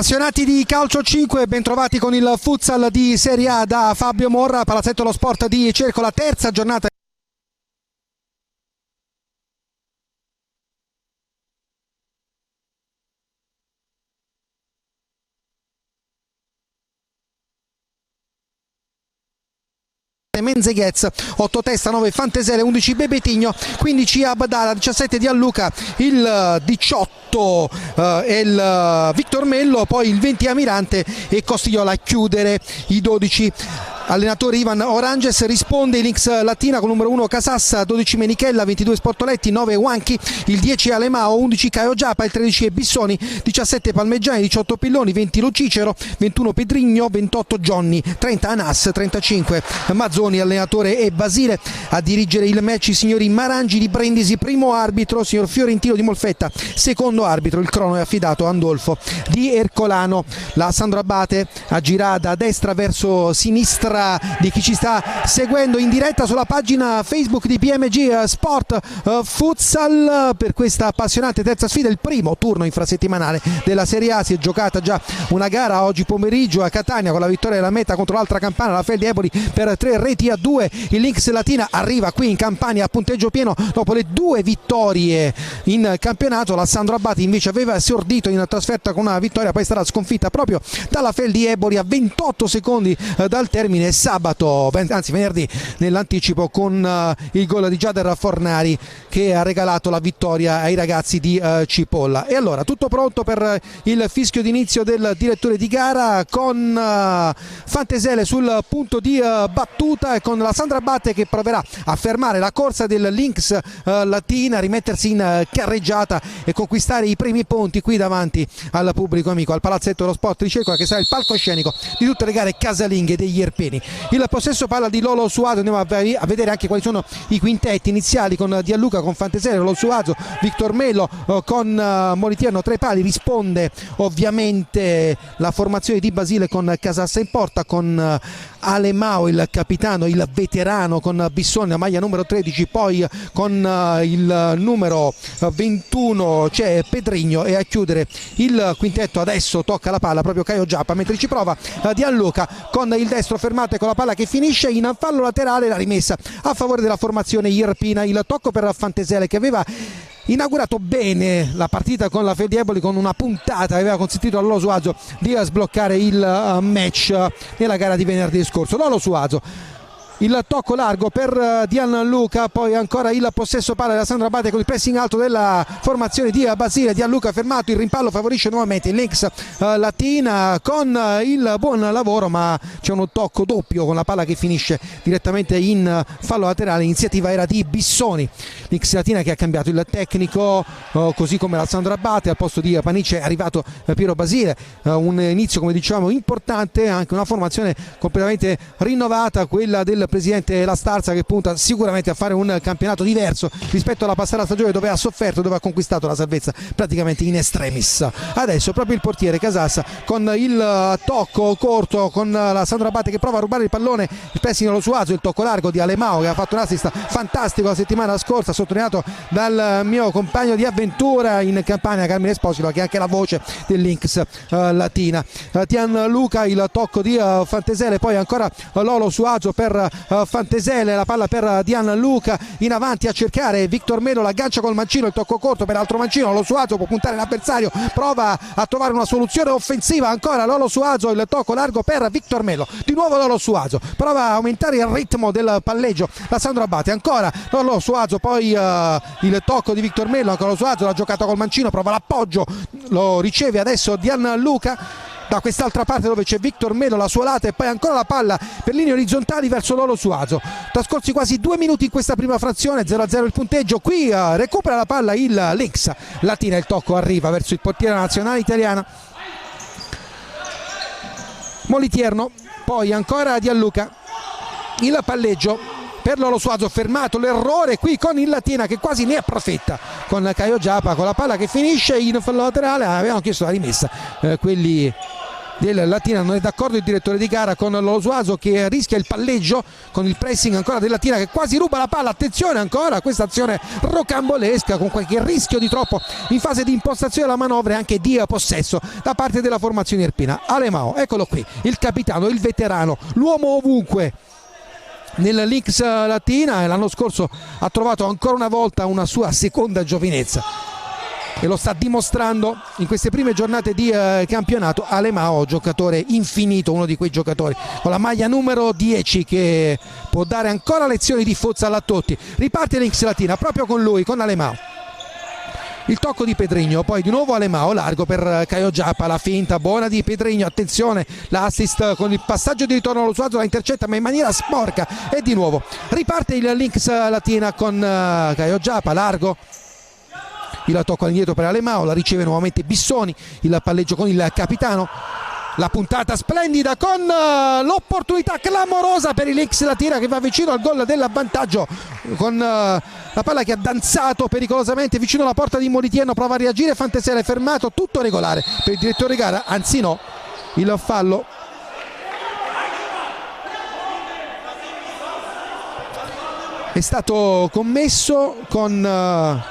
Appassionati di calcio 5, bentrovati con il futsal di Serie A da Fabio Morra, Palazzetto dello Sport di Cerco, la terza giornata. Menzeghez, 8 Testa, 9 Fantesele, 11 Bebetigno, 15 Abdala, 17 Dialluca, il 18 è il Victor Mello, poi il 20 Amirante e Costigliola a chiudere i 12. Allenatore Ivan Oranges, risponde Lynx Latina con numero 1 Casassa, 12 Menichella, 22 Sportoletti, 9 Wanchi, il 10 Alemao, 11 Caio Giappa, il 13 Bissoni, 17 Palmeggiani, 18 Pilloni, 20 Lucicero, 21 Pedrigno, 28 Gionni, 30 Anas, 35 Mazzoni. Allenatore e Basile. A dirigere il match i signori Marangi di Brindisi, primo arbitro signor Fiorentino di Molfetta, secondo arbitro il crono è affidato a Andolfo di Ercolano. La Sandro Abate a girare da destra verso sinistra di chi ci sta seguendo in diretta sulla pagina Facebook di PMG Sport Futsal per questa appassionante terza sfida, il primo turno infrasettimanale della Serie A. Si è giocata già una gara oggi pomeriggio a Catania con la vittoria della Meta contro l'altra Campana, la Feldi Eboli per 3-2. Il Lynx Latina arriva qui in Campania a punteggio pieno dopo le 2 vittorie in campionato. La Sandro Abate invece aveva esordito in trasferta con una vittoria, poi sarà sconfitta proprio dalla Feldi Eboli a 28 secondi dal termine sabato, anzi venerdì nell'anticipo, con il gol di Giader Fornari che ha regalato la vittoria ai ragazzi di Cipolla. E allora tutto pronto per il fischio d'inizio del direttore di gara, con Fantesele sul punto di battuta e con la Sandra Abate che proverà a fermare la corsa del Lynx Latina, rimettersi in carreggiata e conquistare i primi punti qui davanti al pubblico amico al Palazzetto dello Sport di Cercola, che sarà il palcoscenico di tutte le gare casalinghe degli Irpeni. Il possesso palla di Lolo Suazo, andiamo a vedere anche quali sono i quintetti iniziali con Dialluca, con Fantesele, Lolo Suazo, Victor Melo con Molitierno tra i pali. Risponde ovviamente la formazione di Basile con Casassa in porta, con Alemao il capitano, il veterano, con Bissoni la maglia numero 13, poi con il numero 21 c'è Pedrigno, e a chiudere il quintetto adesso tocca la palla proprio Caio Giappa, mentre ci prova Dialluca con il destro fermato e con la palla che finisce in fallo laterale, la rimessa a favore della formazione irpina. Il tocco per Fantesele che aveva inaugurato bene la partita con la Feldi Eboli con una puntata che aveva consentito a Lolo Suazo di sbloccare il match nella gara di venerdì scorso. Lolo Suazo, il tocco largo per Dialluca, poi ancora il possesso palla della Sandra Abate con il pressing alto della formazione di Basile. Dialluca fermato, il rimpallo favorisce nuovamente il Lynx Latina con il buon lavoro, ma c'è un tocco doppio con la palla che finisce direttamente in fallo laterale. L'iniziativa era di Bissoni. Lynx Latina che ha cambiato il tecnico, così come la Sandra Abate, al posto di Panice è arrivato Piero Basile. Un inizio, come diciamo, importante, anche una formazione completamente rinnovata, quella del presidente La Starza, che punta sicuramente a fare un campionato diverso rispetto alla passata stagione dove ha sofferto, dove ha conquistato la salvezza praticamente in extremis. Adesso proprio il portiere Casassa con il tocco corto, con la Sandra Abate che prova a rubare il pallone, il pressing allo Suazo, il tocco largo di Alemao che ha fatto un assist fantastico la settimana scorsa, sottolineato dal mio compagno di avventura in Campania Carmine Esposito, che è anche la voce del Lynx Latina. Dialluca, il tocco di Fantesele, poi ancora Lolo Suazo per Fantesele, la palla per Dialluca, in avanti a cercare Victor Melo, l'aggancia col mancino, il tocco corto per altro mancino. Lolo Suazo può puntare l'avversario, prova a trovare una soluzione offensiva, ancora Lolo Suazo, il tocco largo per Victor Melo, di nuovo Lolo Suazo prova a aumentare il ritmo del palleggio la Sandro Abate, ancora Lolo Suazo, poi il tocco di Victor Melo, ancora Lolo Suazo, la giocata col mancino, prova l'appoggio, lo riceve adesso Dialluca da quest'altra parte dove c'è Victor Melo, la sua lata, e poi ancora la palla per linee orizzontali verso Lolo Suazo. Trascorsi quasi 2 minuti in questa prima frazione, 0-0 il punteggio. Qui recupera la palla il Lynx Latina, il tocco arriva verso il portiere nazionale italiana Molitierno, poi ancora Dialluca, il palleggio per Lolo Suazo, fermato l'errore qui con il Latina che quasi ne approfitta con Caio Giappa, con la palla che finisce in fallo laterale. Avevano chiesto la rimessa quelli del Latina. Non è d'accordo il direttore di gara con Lolo Suazo, che rischia il palleggio con il pressing ancora del Latina, che quasi ruba la palla. Attenzione ancora a questa azione rocambolesca con qualche rischio di troppo in fase di impostazione della manovra e anche di possesso da parte della formazione irpina. Alemao, eccolo qui, il capitano, il veterano, l'uomo ovunque nel Lynx Latina, e l'anno scorso ha trovato ancora una volta una sua seconda giovinezza e lo sta dimostrando in queste prime giornate di campionato. Alemao, giocatore infinito, uno di quei giocatori con la maglia numero 10 che può dare ancora lezioni di futsal a tutti. Riparte Lynx Latina proprio con lui, con Alemao. Il tocco di Pedrigno, poi di nuovo Alemao, largo per Caio Giappa, la finta buona di Pedrigno, attenzione l'assist con il passaggio di ritorno allo Suazo, la intercetta ma in maniera sporca, e di nuovo riparte il Lynx Latina con Caio Giappa, largo, il tocco all'indietro per Alemao, la riceve nuovamente Bissoni, il palleggio con il capitano, la puntata splendida con l'opportunità clamorosa per il Lynx Latina che va vicino al gol dell'avvantaggio con la palla che ha danzato pericolosamente vicino alla porta di Molitieno. Prova a reagire Fantesele, fermato, tutto regolare per il direttore di gara, anzi no, il fallo è stato commesso con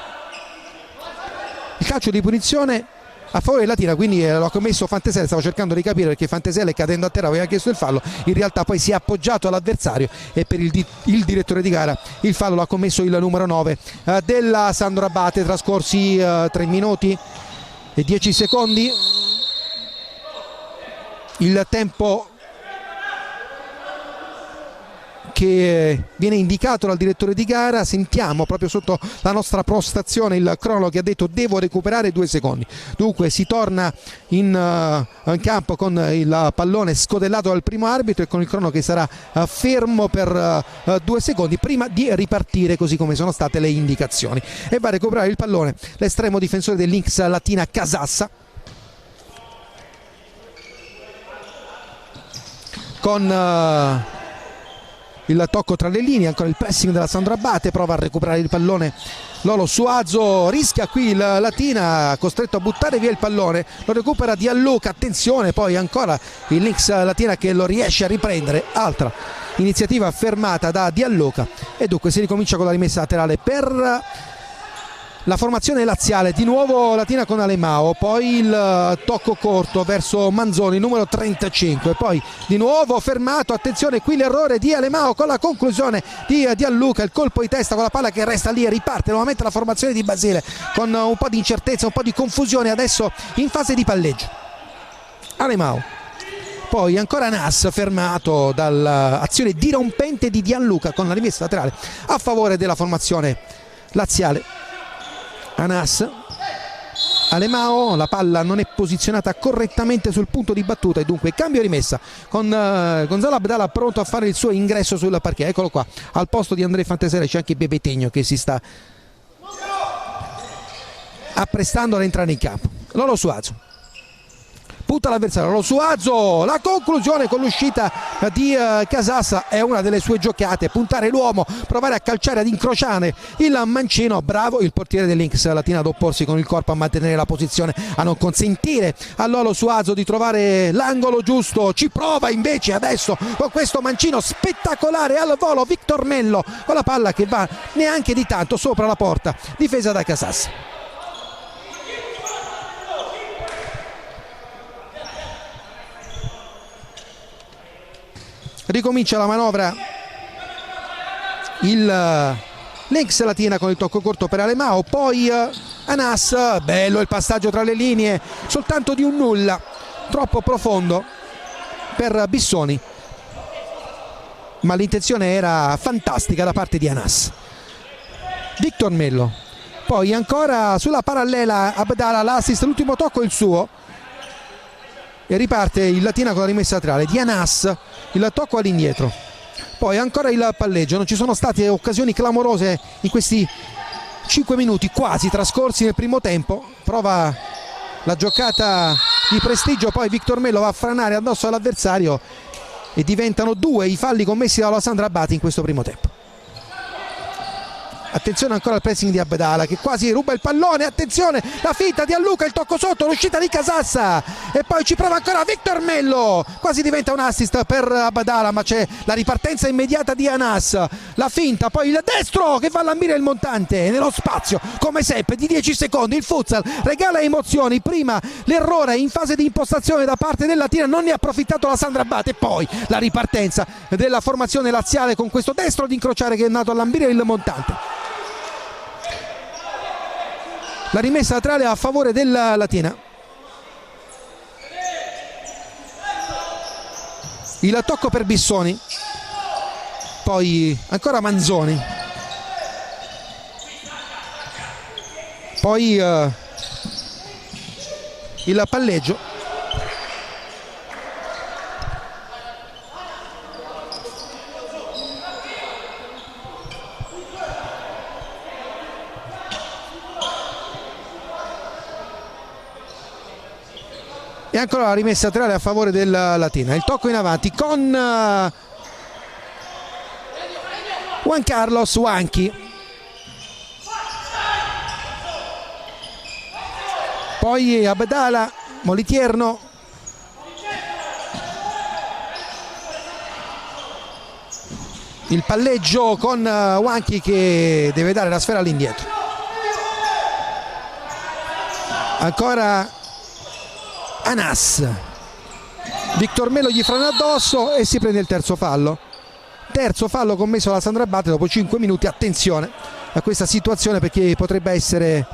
il calcio di punizione a favore del Latina, quindi lo ha commesso Fantesele. Stavo cercando di capire perché Fantesele, cadendo a terra, aveva chiesto il fallo, in realtà poi si è appoggiato all'avversario e per il direttore di gara il fallo l'ha commesso il numero 9 della Sandro Abate. Trascorsi 3 minuti e 10 secondi, il tempo che viene indicato dal direttore di gara. Sentiamo proprio sotto la nostra postazione il crono che ha detto devo recuperare 2 secondi. Dunque si torna in campo con il pallone scodellato dal primo arbitro e con il crono che sarà fermo per 2 secondi prima di ripartire così come sono state le indicazioni, e va a recuperare il pallone l'estremo difensore del Lynx Latina Casassa con il tocco tra le linee, ancora il pressing della Sandro Abate, prova a recuperare il pallone Lolo Suazo, rischia qui il Latina, costretto a buttare via il pallone, lo recupera Dialluca, attenzione, poi ancora il Lynx Latina che lo riesce a riprendere, altra iniziativa fermata da Dialluca, e dunque si ricomincia con la rimessa laterale per la formazione laziale. Di nuovo Latina con Alemao, poi il tocco corto verso Manzoni, numero 35, poi di nuovo fermato, attenzione qui l'errore di Alemao con la conclusione di Dialluca, il colpo di testa con la palla che resta lì e riparte nuovamente la formazione di Basile con un po' di incertezza, un po' di confusione adesso in fase di palleggio. Alemao, poi ancora Nas fermato dall'azione dirompente di Dialluca con la rimessa laterale a favore della formazione laziale. Anas, Alemao, la palla non è posizionata correttamente sul punto di battuta e dunque cambio rimessa con Gonzalo Abdala pronto a fare il suo ingresso sul parquet. Eccolo qua, al posto di Andrea Fantesele c'è anche Bebetegno che si sta apprestando ad entrare in campo. Lolo Suazo punta l'avversario, Lolo Suazo, la conclusione con l'uscita di Casassa è una delle sue giocate, puntare l'uomo, provare a calciare, ad incrociare il mancino. Bravo il portiere del Lynx Latina ad opporsi con il corpo, a mantenere la posizione, a non consentire a Lolo Suazo di trovare l'angolo giusto. Ci prova invece adesso con questo mancino spettacolare al volo Victor Mello con la palla che va neanche di tanto sopra la porta difesa da Casassa. Ricomincia la manovra il Lynx Latina con il tocco corto per Alemao, poi Anas, bello il passaggio tra le linee, soltanto di un nulla, troppo profondo per Bissoni, ma l'intenzione era fantastica da parte di Anas. Victor Mello, poi ancora sulla parallela Abdala, l'assist, l'ultimo tocco è il suo e riparte il Latina con la rimessa laterale di Anas, il tocco all'indietro, poi ancora il palleggio. Non ci sono state occasioni clamorose in questi 5 minuti quasi trascorsi nel primo tempo. Prova la giocata di prestigio, poi Victor Mello va a franare addosso all'avversario e diventano 2 i falli commessi dalla Sandro Abate in questo primo tempo. Attenzione ancora al pressing di Abdala che quasi ruba il pallone, attenzione la finta di Alluca, il tocco sotto, l'uscita di Casassa e poi ci prova ancora Victor Mello, quasi diventa un assist per Abdala, ma c'è la ripartenza immediata di Anas, la finta, poi il destro che va a lambire il montante nello spazio come seppe di 10 secondi. Il futsal regala emozioni, prima l'errore in fase di impostazione da parte del Latina, non ne ha approfittato la Sandra Abate e poi la ripartenza della formazione laziale con questo destro di incrociare che è andato a lambire il montante. La rimessa laterale a favore della Latina. Il tocco per Bissoni, poi ancora Manzoni, poi il palleggio. E ancora la rimessa laterale a favore della Latina. Il tocco in avanti con Juan Carlos Wanchi. Poi Abdala, Molitierno. Il palleggio con Wanchi che deve dare la sfera all'indietro. Ancora Anas, Victor Mello gli frana addosso e si prende il terzo fallo commesso dalla Sandra Abate dopo 5 minuti. Attenzione a questa situazione perché potrebbe essere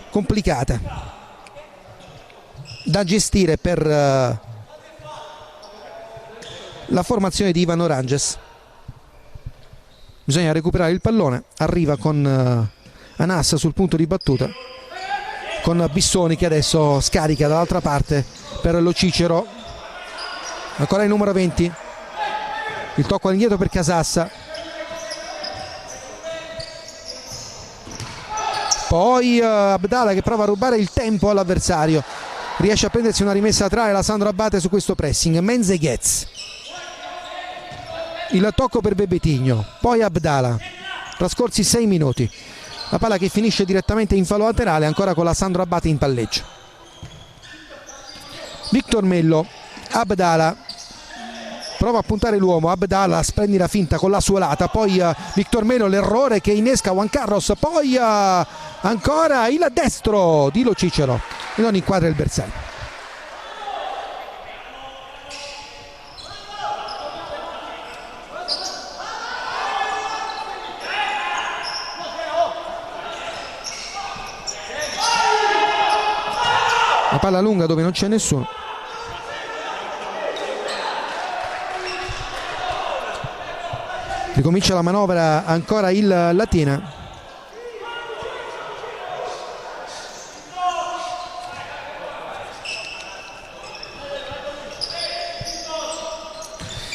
complicata da gestire per la formazione di Ivan Oranges. Bisogna recuperare il pallone, arriva con Anas sul punto di battuta con Bissoni che adesso scarica dall'altra parte per Lo Cicero. Ancora il numero 20, il tocco all'indietro per Casassa, poi Abdala che prova a rubare il tempo all'avversario, riesce a prendersi una rimessa laterale la Sandro Abate su questo pressing. Menzeghez, il tocco per Bebetigno, poi Abdala, trascorsi 6 minuti. La palla che finisce direttamente in fallo laterale, ancora con la Sandro Abate in palleggio. Victor Mello, Abdala prova a puntare l'uomo, Abdala splendida finta con la suolata, poi Victor Mello l'errore che innesca Juan Carlos, poi ancora il destro di Lo Cicero e non inquadra il bersaglio. La palla lunga dove non c'è nessuno. Ricomincia la manovra ancora il Latina.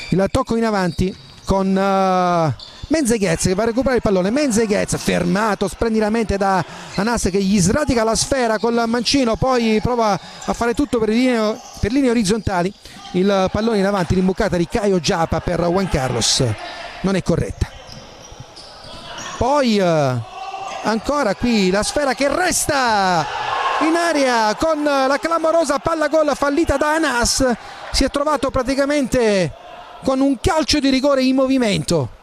Il tocco in avanti con Menzeghez che va a recuperare il pallone. Menzeghez fermato splendidamente da Anas che gli sradica la sfera con il mancino, poi prova a fare tutto per linee orizzontali. Il pallone in avanti, l'imbucata di Caio Giapa per Juan Carlos non è corretta. Poi ancora qui la sfera che resta in aria con la clamorosa palla gol fallita da Anas. Si è trovato praticamente con un calcio di rigore in movimento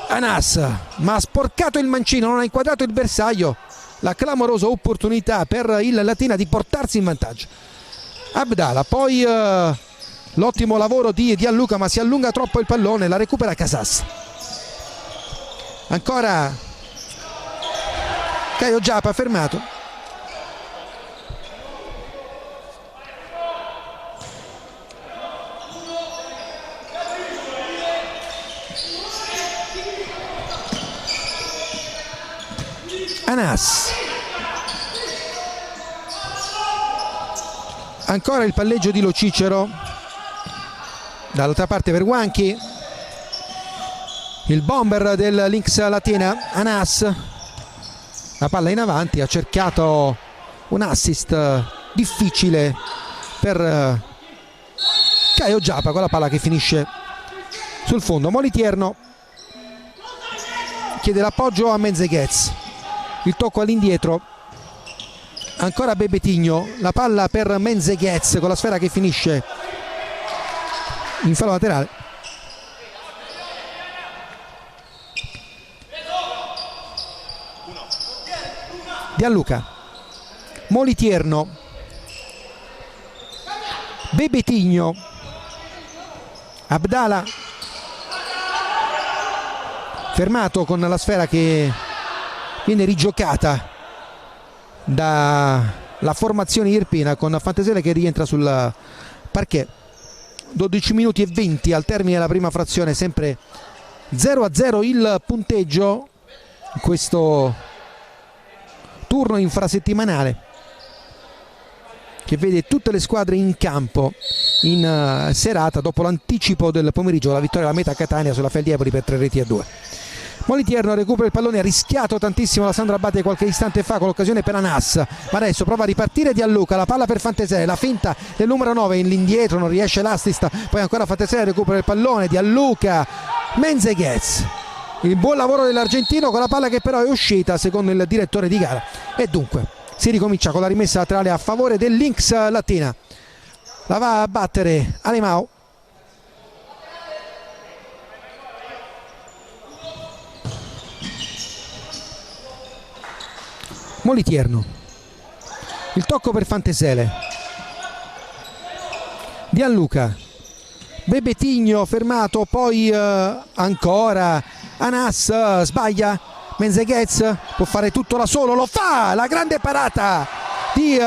Anas, ma ha sporcato il mancino, non ha inquadrato il bersaglio. La clamorosa opportunità per il Latina di portarsi in vantaggio. Abdala, poi l'ottimo lavoro di Gianluca, ma si allunga troppo il pallone, la recupera Casas. Ancora Caio Giapa fermato. Anas, ancora il palleggio di Lo Cicero, dall'altra parte per Wanchi, il bomber del Lynx Latina. Anas, la palla in avanti, ha cercato un assist difficile per Caio Giapa con la palla che finisce sul fondo. Molitierno chiede l'appoggio a Menzeghez, il tocco all'indietro, ancora Bebetigno, la palla per Menzeghez con la sfera che finisce in fallo laterale. Gianluca, Molitierno, Bebetigno, Abdala, fermato con la sfera che viene rigiocata dalla formazione irpina, con Fantesele che rientra sul parquet. 12 minuti e 20 al termine della prima frazione, sempre 0-0 il punteggio in questo turno infrasettimanale che vede tutte le squadre in campo in serata dopo l'anticipo del pomeriggio, la vittoria della Meta Catania sulla Feldiepoli per 3-2. Molitierno recupera il pallone, ha rischiato tantissimo la Sandro Abate qualche istante fa con l'occasione per Anas, ma adesso prova a ripartire Gianluca, la palla per Fantesele, la finta del numero 9 all'indietro, non riesce l'assist, poi ancora Fantesele recupera il pallone, Gianluca, Menzeghez, il buon lavoro dell'argentino con la palla che però è uscita secondo il direttore di gara, e dunque si ricomincia con la rimessa laterale a favore del Lynx Latina. La va a battere Alemao, Molitierno, il tocco per Fantesele, Gianluca, Bebetigno fermato, poi ancora Anas, sbaglia Menzeghez, può fare tutto da solo, lo fa, la grande parata di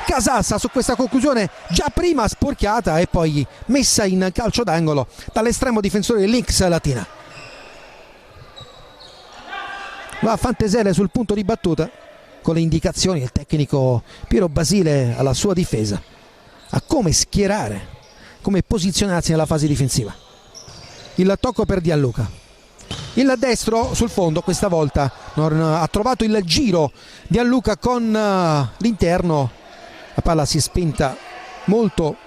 Casassa su questa conclusione già prima sporchiata e poi messa in calcio d'angolo dall'estremo difensore del Lynx Latina. Va Fantesele sul punto di battuta con le indicazioni del tecnico Piero Basile alla sua difesa a come schierare, come posizionarsi nella fase difensiva. Il tocco per Gianluca, il destro sul fondo, questa volta non ha trovato il giro Gianluca con l'interno, la palla si è spenta molto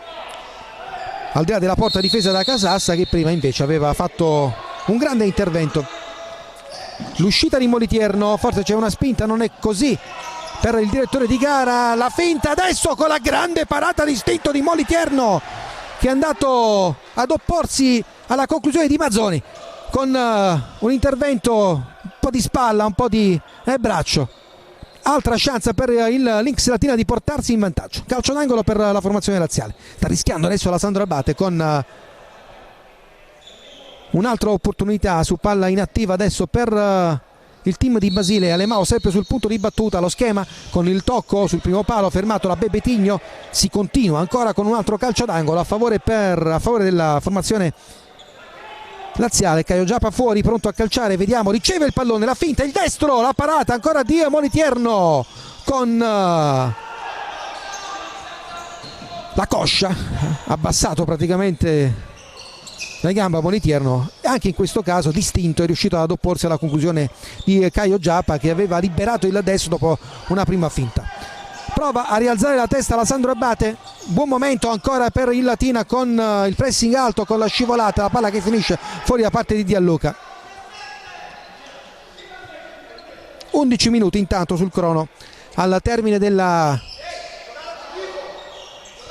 al di là della porta difesa da Casassa, che prima invece aveva fatto un grande intervento. L'uscita di Molitierno, forse c'è una spinta, non è così per il direttore di gara, la finta adesso con la grande parata d'istinto di Molitierno che è andato ad opporsi alla conclusione di Mazzoni con un intervento un po' di spalla, un po' di braccio. Altra chance per il Lynx Latina di portarsi in vantaggio, calcio d'angolo per la formazione laziale. Sta rischiando adesso la Sandro Abate con un'altra opportunità su palla inattiva adesso per il team di Basile. Alemao sempre sul punto di battuta, lo schema con il tocco sul primo palo fermato da Bebetigno, si continua ancora con un altro calcio d'angolo a favore della formazione laziale. Caio Giappa fuori, pronto a calciare, vediamo, riceve il pallone, la finta, il destro, la parata ancora di Molitierno con la coscia, abbassato praticamente la gamba Molitierno, e anche in questo caso distinto è riuscito ad opporsi alla conclusione di Caio Giappa che aveva liberato il destro dopo una prima finta. Prova a rialzare la testa la Sandro Abate, buon momento ancora per il Latina con il pressing alto, con la scivolata, la palla che finisce fuori da parte di Gianluca. 11 minuti intanto sul crono al termine della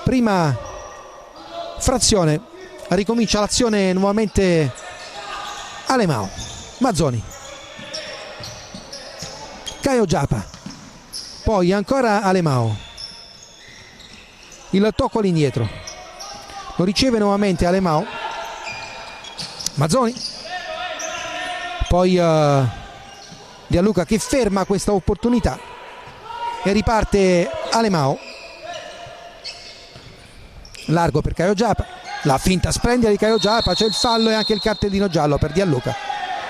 prima frazione. Ricomincia l'azione nuovamente Alemao, Mazzoni, Caio Giappa, poi ancora Alemao, il tocco all'indietro, lo riceve nuovamente Alemao, Mazzoni, poi Gianluca che ferma questa opportunità e riparte Alemao, largo per Caio Giappa, la finta splendida di Caio Giappa, c'è il fallo e anche il cartellino giallo per Gianluca.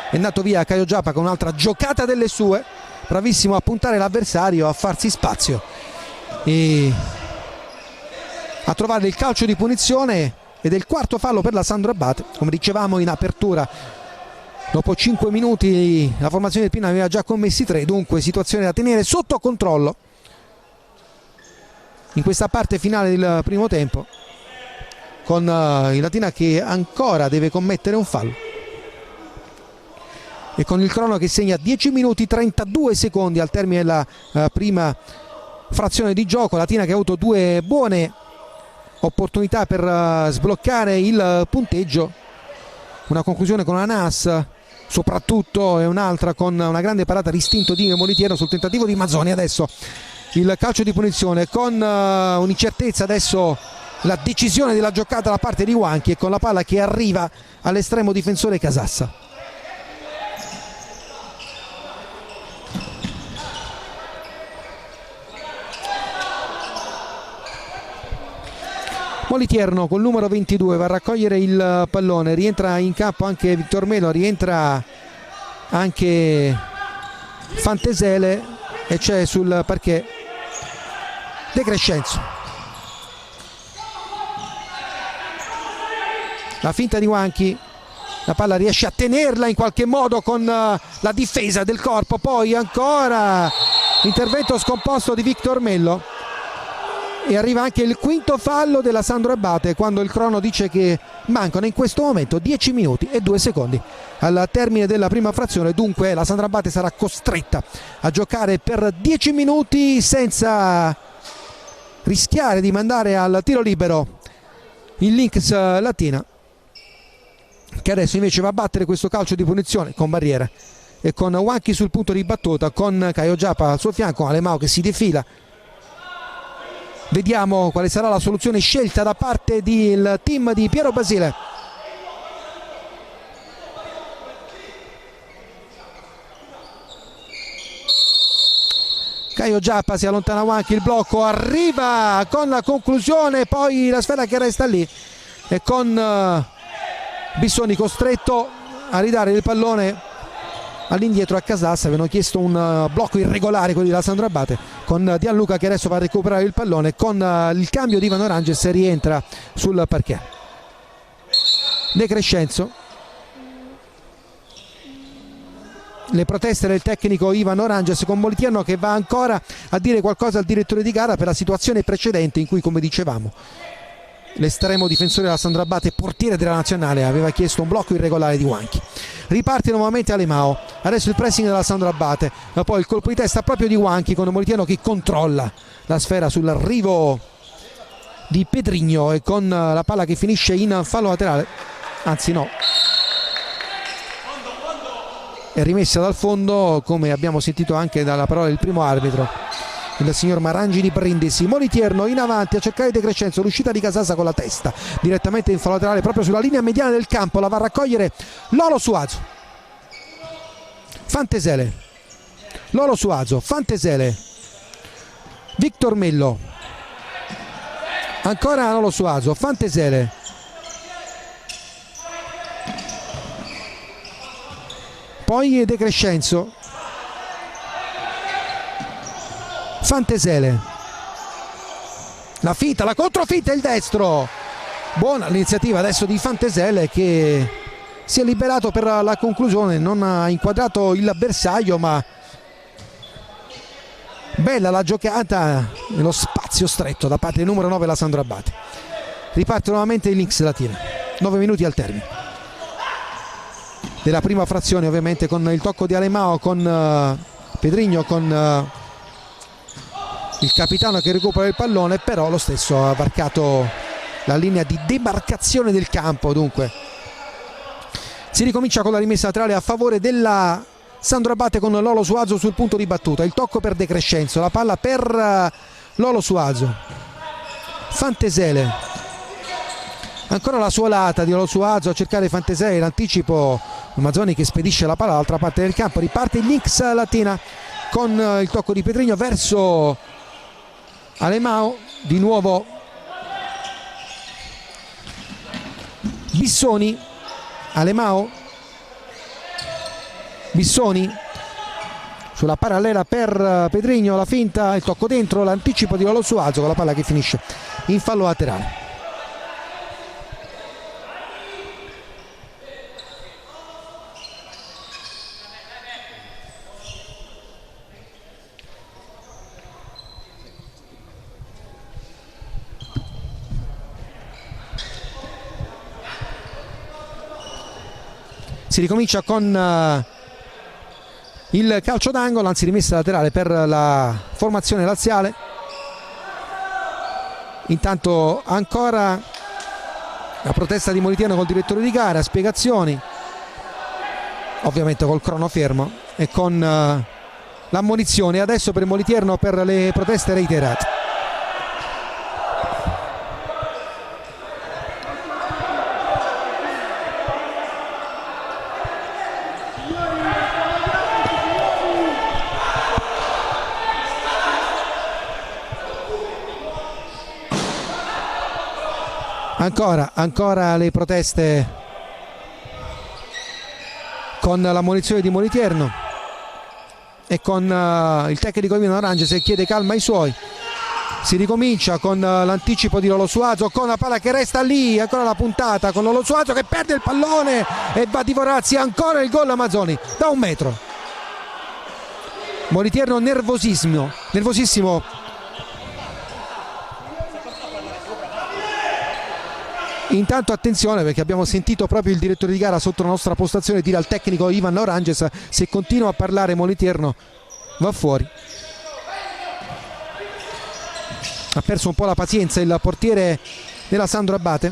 È andato via Caio Giappa con un'altra giocata delle sue, bravissimo a puntare l'avversario, a farsi spazio e a trovare il calcio di punizione, ed è il quarto fallo per la Sandro Abate. Come dicevamo in apertura, dopo 5 minuti la formazione del Pino aveva già commessi 3, dunque situazione da tenere sotto controllo in questa parte finale del primo tempo, con il Latina che ancora deve commettere un fallo. e con il crono che segna 10 minuti 32 secondi al termine della prima frazione di gioco. Latina che ha avuto due buone opportunità per sbloccare il punteggio, una conclusione con una NAS soprattutto e un'altra con una grande parata d'istinto di Molitiero sul tentativo di Mazzoni. Adesso il calcio di punizione con un'incertezza, adesso la decisione della giocata da parte di Huanchi e con la palla che arriva all'estremo difensore Casassa. Molitierno col numero 22 va a raccogliere il pallone, rientra in campo anche Victor Melo, rientra anche Fantesele e c'è sul parquet De Crescenzo. La finta di Huanchi, la palla riesce a tenerla in qualche modo con la difesa del corpo, poi ancora intervento scomposto di Victor Mello e arriva anche il quinto fallo della Sandro Abate quando il crono dice che mancano in questo momento 10 minuti e 2 secondi al termine della prima frazione. Dunque la Sandro Abate sarà costretta a giocare per 10 minuti senza rischiare di mandare al tiro libero il Lynx Latina, che adesso invece va a battere questo calcio di punizione con barriera e con Huanchi sul punto di battuta, con Caio Giappa al suo fianco, Alemao che si defila. Vediamo quale sarà la soluzione scelta da parte del team di Piero Basile. Caio Giappa si allontana Huanchi, il blocco arriva con la conclusione, poi la sfera che resta lì e con Bissoni costretto a ridare il pallone all'indietro a Casassa. Avevano chiesto un blocco irregolare quelli della Sandro Abate, con Gianluca che adesso va a recuperare il pallone. Con il cambio di Ivan Oranges rientra sul parquet De Crescenzo. Le proteste del tecnico Ivan Oranges, con Molitiano che va ancora a dire qualcosa al direttore di gara per la situazione precedente in cui, come dicevamo, l'estremo difensore della Sandro Abate, portiere della nazionale, aveva chiesto un blocco irregolare di Huanchi. Riparte nuovamente Alemao, adesso il pressing della Sandro Abate, ma poi il colpo di testa proprio di Huanchi con Molitiano che controlla la sfera sull'arrivo di Pedrigno e con la palla che finisce in fallo laterale, anzi no, è rimessa dal fondo, come abbiamo sentito anche dalla parola del primo arbitro, il signor Marangi di Brindisi. Molitierno in avanti a cercare De Crescenzo, l'uscita di Casassa con la testa direttamente in fallo laterale proprio sulla linea mediana del campo, la va a raccogliere Lolo Suazo. Fantesele, Lolo Suazo, Fantesele, Victor Mello, ancora Lolo Suazo, Fantesele, poi De Crescenzo, Fantesele, la finta, la controfinta, il destro. Buona l'iniziativa adesso di Fantesele che si è liberato per la conclusione, non ha inquadrato il bersaglio, ma bella la giocata nello spazio stretto da parte del numero 9 la Sandro Abate. Riparte nuovamente il Lynx Latina, 9 minuti al termine della prima frazione, ovviamente con il tocco di Alemao, con Pedrigno, con il capitano che recupera il pallone, però lo stesso ha varcato la linea di demarcazione del campo. Dunque si ricomincia con la rimessa laterale a favore della Sandro Abate con Lolo Suazo sul punto di battuta, il tocco per De Crescenzo, la palla per Lolo Suazo, Fantesele, ancora la suolata di Lolo Suazo a cercare Fantesele, l'anticipo Mazzoni che spedisce la palla dall'altra parte del campo. Riparte il Lynx Latina con il tocco di Pedrigno verso Alemao, di nuovo Bissoni, Alemao, Bissoni sulla parallela per Pedrigno, la finta, il tocco dentro, l'anticipo di Lolo Suazo con la palla che finisce in fallo laterale. Si ricomincia con il calcio d'angolo, anzi rimessa laterale per la formazione laziale. Intanto ancora la protesta di Moliterno col direttore di gara, spiegazioni, ovviamente col crono fermo e con l'ammonizione adesso per Moliterno per le proteste reiterate. Ancora le proteste con l'ammonizione di Moliterno e con il tecnico Ivano Ranges che chiede calma ai suoi. Si ricomincia con l'anticipo di Lolo Suazo, con la palla che resta lì, ancora la puntata con Lolo Suazo che perde il pallone e va a divorarsi ancora il gol a Mazzoni da 1 metro. Moliterno nervosissimo. Intanto attenzione, perché abbiamo sentito proprio il direttore di gara sotto la nostra postazione dire al tecnico Ivan Oranges: se continua a parlare Moliterno va fuori. Ha perso un po' la pazienza il portiere della Sandro Abate,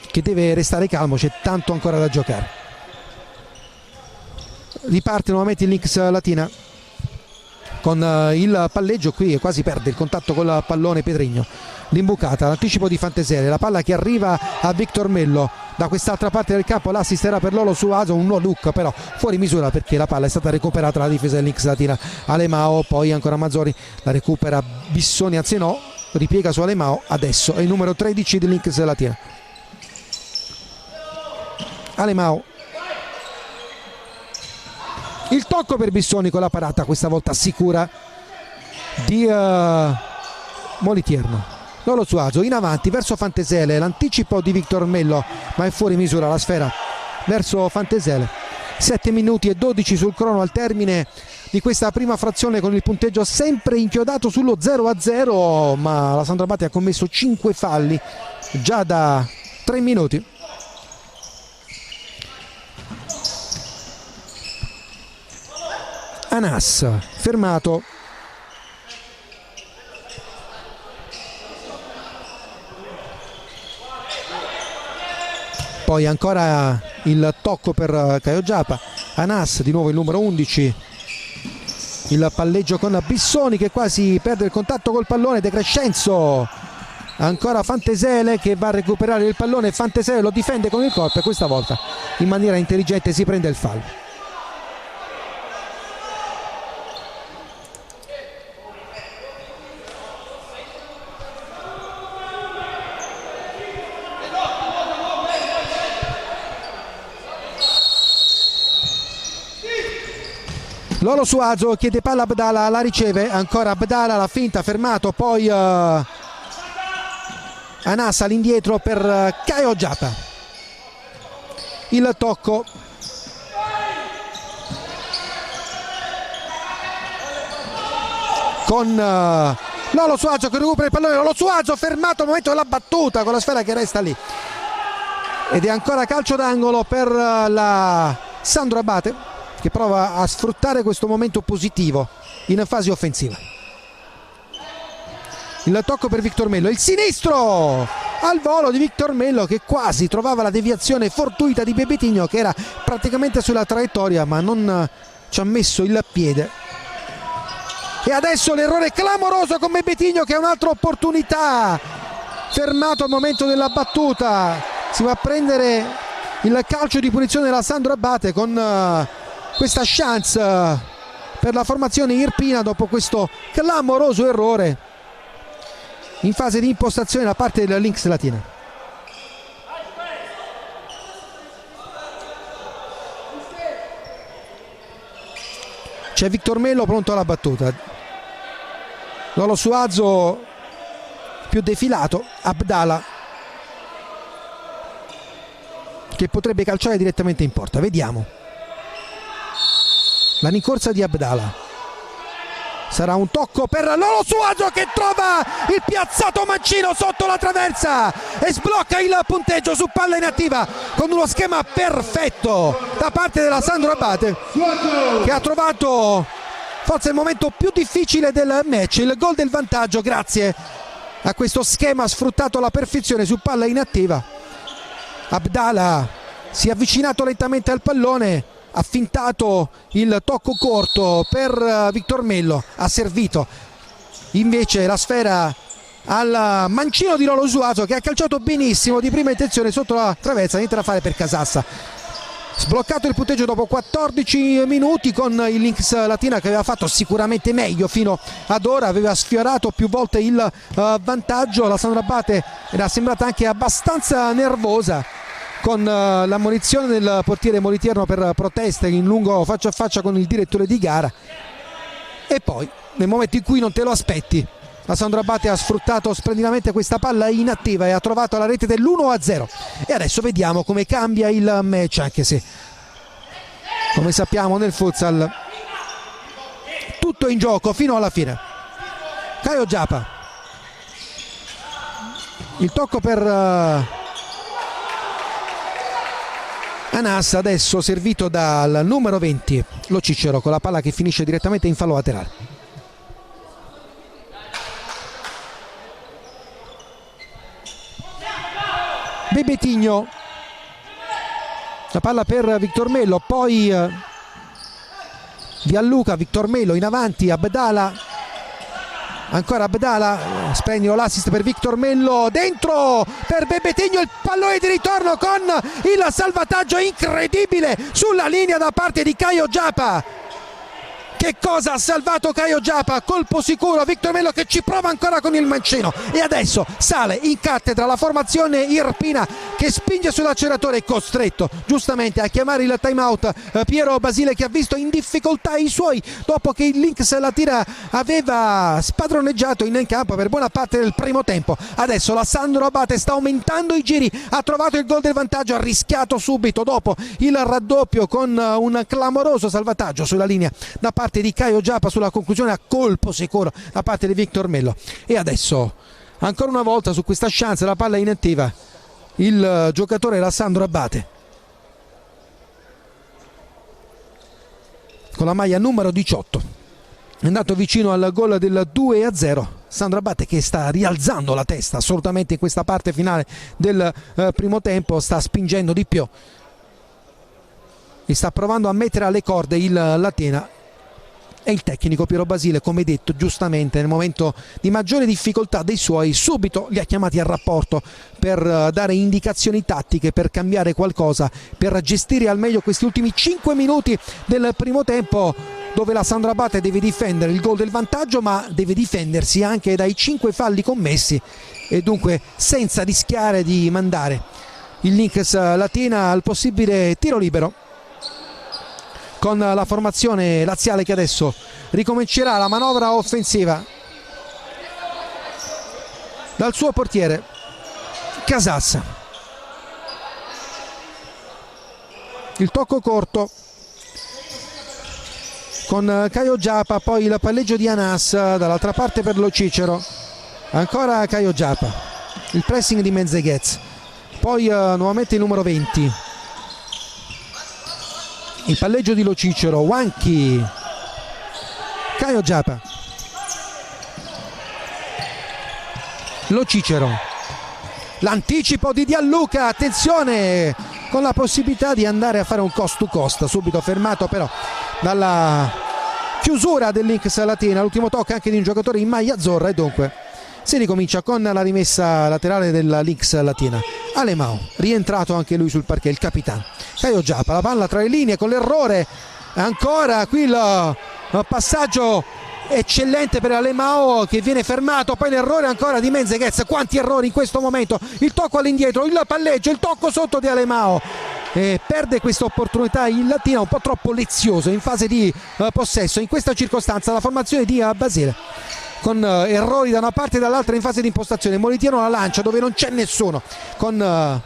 che deve restare calmo, c'è tanto ancora da giocare. Riparte nuovamente il Lynx Latina con il palleggio qui e quasi perde il contatto con il pallone Pedregno. L'imbucata, l'anticipo di Fanteselli, la palla che arriva a Victor Mello da quest'altra parte del campo, l'assist era per Lolo Suazo, un no look però fuori misura perché la palla è stata recuperata dalla difesa dell'X Latina. Alemao, poi ancora Mazzori, la recupera Bissoni, anzi no, ripiega su Alemao, adesso è il numero 13 dell'X Latina. Alemao, il tocco per Bissoni con la parata questa volta sicura di Moliterno. Lolo Suazo in avanti verso Fantesele, l'anticipo di Victor Mello ma è fuori misura la sfera verso Fantesele. 7 minuti e 12 sul crono al termine di questa prima frazione, con il punteggio sempre inchiodato sullo 0-0, ma la Sandro Abate ha commesso 5 falli già da 3 minuti. Anas fermato, poi ancora il tocco per Caio Giappa. Anas di nuovo il numero 11, il palleggio con Bissoni che quasi perde il contatto col pallone. De Crescenzo, ancora Fantesele che va a recuperare il pallone, Fantesele lo difende con il corpo e questa volta in maniera intelligente si prende il fallo. Lolo Suazo chiede palla a Abdala, la riceve, ancora Abdala, la finta, fermato, poi Anas all'indietro per Caio Giappa. Il tocco con Lolo Suazo che recupera il pallone. Lolo Suazo fermato al momento della battuta con la sfera che resta lì ed è ancora calcio d'angolo per la Sandro Abate, che prova a sfruttare questo momento positivo in fase offensiva. Il tocco per Victor Mello, il sinistro al volo di Victor Mello che quasi trovava la deviazione fortuita di Bebetigno, che era praticamente sulla traiettoria ma non ci ha messo il piede. E adesso l'errore clamoroso con Bebetigno che ha un'altra opportunità, fermato al momento della battuta, si va a prendere il calcio di punizione della Sandro Abate con questa chance per la formazione irpina dopo questo clamoroso errore in fase di impostazione da parte della Lynx Latina. C'è Victor Mello pronto alla battuta, Lolo Suazo più defilato, Abdala che potrebbe calciare direttamente in porta, vediamo. La rincorsa di Abdala, Sarà un tocco per Lolo Suazo che trova il piazzato mancino sotto la traversa e sblocca il punteggio su palla inattiva con uno schema perfetto da parte della Sandro Abate, che ha trovato forse il momento più difficile del match, il gol del vantaggio grazie a questo schema sfruttato alla perfezione su palla inattiva. Abdala si è avvicinato lentamente al pallone, ha fintato il tocco corto per Victor Mello, ha servito invece la sfera al mancino di Lolo Suazo che ha calciato benissimo di prima intenzione sotto la traversa, niente da fare per Casassa. Sbloccato il punteggio dopo 14 minuti con il Lynx Latina che aveva fatto sicuramente meglio fino ad ora, aveva sfiorato più volte il vantaggio. La Sandro Abate era sembrata anche abbastanza nervosa con l'ammonizione del portiere Moliterno per proteste in lungo faccia a faccia con il direttore di gara, e poi nel momento in cui non te lo aspetti la Sandro Abate ha sfruttato splendidamente questa palla inattiva e ha trovato la rete dell'1-0. E adesso vediamo come cambia il match, anche se come sappiamo nel futsal tutto in gioco fino alla fine. Caio Giapa, il tocco per Anas, adesso servito dal numero 20 Lo Cicero con la palla che finisce direttamente in fallo laterale. Bebetigno, la palla per Victor Mello, poi Vialluca, Victor Mello in avanti, Abdala, ancora Abdala, splendido l'assist per Victor Mello, dentro per Bebetigno, il pallone di ritorno con il salvataggio incredibile sulla linea da parte di Caio Giapa. Che cosa ha salvato Caio Giapa? Colpo sicuro, Victor Mello che ci prova ancora con il mancino e adesso sale in cattedra la formazione irpina che spinge sull'acceleratore, costretto giustamente a chiamare il time out Piero Basile, che ha visto in difficoltà i suoi dopo che il Lynx Latina aveva spadroneggiato in campo per buona parte del primo tempo. Adesso la Sandro Abate sta aumentando i giri, ha trovato il gol del vantaggio, ha rischiato subito dopo il raddoppio con un clamoroso salvataggio sulla linea da parte di Caio Giapa sulla conclusione a colpo sicuro da parte di Victor Mello. E adesso ancora una volta su questa chance la palla inattiva il giocatore la Sandro Abate con la maglia numero 18, è andato vicino al gol del 2-0. Sandro Abate che sta rialzando la testa assolutamente in questa parte finale del primo tempo, sta spingendo di più e sta provando a mettere alle corde il Latina. E il tecnico Piero Basile, come detto giustamente, nel momento di maggiore difficoltà dei suoi subito li ha chiamati al rapporto per dare indicazioni tattiche, per cambiare qualcosa, per gestire al meglio questi ultimi 5 minuti del primo tempo, dove la Sandro Abate deve difendere il gol del vantaggio ma deve difendersi anche dai 5 falli commessi e dunque senza rischiare di mandare il Lynx Latina al possibile tiro libero, con la formazione laziale che adesso ricomincerà la manovra offensiva dal suo portiere Casassa. Il tocco corto con Caio Giapa, poi il palleggio di Anas dall'altra parte per Lo Cicero, ancora Caio Giapa, il pressing di Menzeghez, poi nuovamente il numero 20, il palleggio di Lo Cicero, Wanchi, Caio Giapa, Lo Cicero, l'anticipo di Dialluca, attenzione, con la possibilità di andare a fare un cost to cost, subito fermato però dalla chiusura del Lynx Latina, l'ultimo tocco anche di un giocatore in maglia azzurra, e dunque si ricomincia con la rimessa laterale della Lynx Latina. Alemao, rientrato anche lui sul parquet, il capitano. Caio Giapa, la palla tra le linee con l'errore, ancora qui il passaggio eccellente per Alemao che viene fermato, poi l'errore ancora di Menzeghez. Quanti errori in questo momento, il tocco all'indietro, il palleggio, il tocco sotto di Alemao, e perde questa opportunità il Latina, un po' troppo lezioso in fase di possesso in questa circostanza la formazione di Basile, con errori da una parte e dall'altra in fase di impostazione. Molitiano la lancia dove non c'è nessuno, con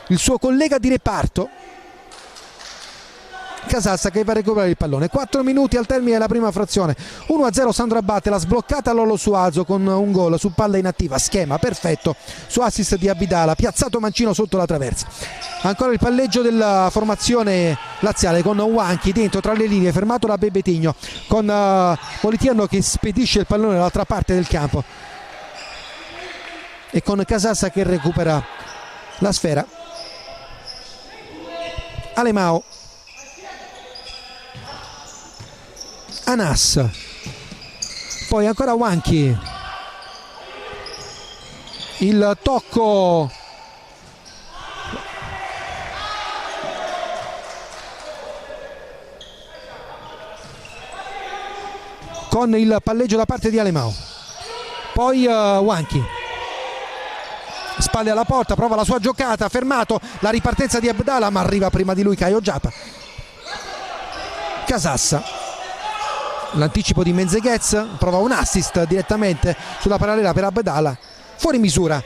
il suo collega di reparto Casassa che va a recuperare il pallone. 4 minuti al termine della prima frazione, 1-0 Sandro Abate, la sbloccata Lolo Suazo con un gol su palla inattiva, schema perfetto su assist di Abidala, piazzato mancino sotto la traversa. Ancora il palleggio della formazione laziale con Wanchi dentro tra le linee, fermato da Bebetigno, con Molitiano che spedisce il pallone dall'altra parte del campo e con Casassa che recupera la sfera. Alemao, Anas, poi ancora Wanchi, il tocco con il palleggio da parte di Alemao, poi Wanchi, spalle alla porta, prova la sua giocata, fermato, la ripartenza di Abdala ma arriva prima di lui Caio Giappa. Casassa, l'anticipo di Menzeghez, prova un assist direttamente sulla parallela per Abdala, fuori misura,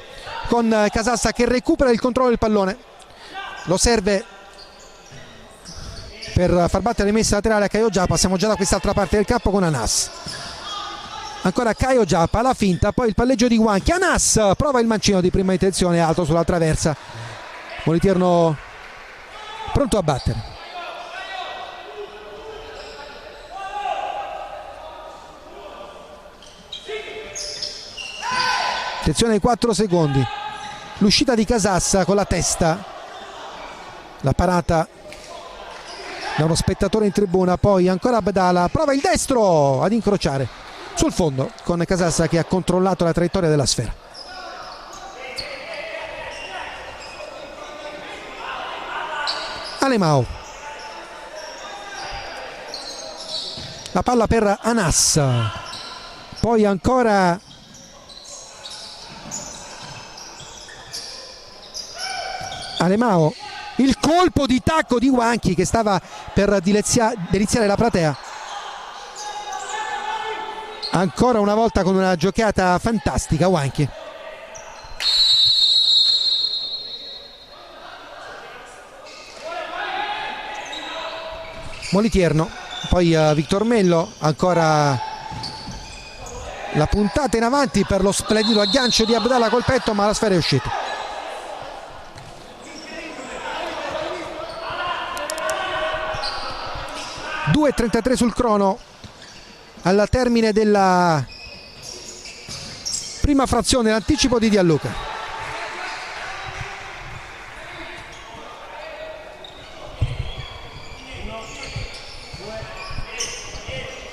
con Casassa che recupera il controllo del pallone, lo serve per far battere rimessa laterale a Caio Giappa. Siamo già da quest'altra parte del campo con Anas, ancora Caio Giappa, la finta, poi il palleggio di Wanchi, Anas prova il mancino di prima intenzione alto sulla traversa, Moliterno pronto a battere. Attenzione ai 4 secondi, l'uscita di Casassa con la testa, la parata da uno spettatore in tribuna, poi ancora Abdala, prova il destro ad incrociare sul fondo con Casassa che ha controllato la traiettoria della sfera. Alemao, la palla per Anas, poi ancora Alemao, il colpo di tacco di Wanchi che stava per deliziare la platea, ancora una volta con una giocata fantastica Wanchi. Moliterno, poi Victor Mello, ancora la puntata in avanti per lo splendido aggancio di Abdala col petto, ma la sfera è uscita. .33 sul crono al termine della prima frazione, l'anticipo di Gianluca.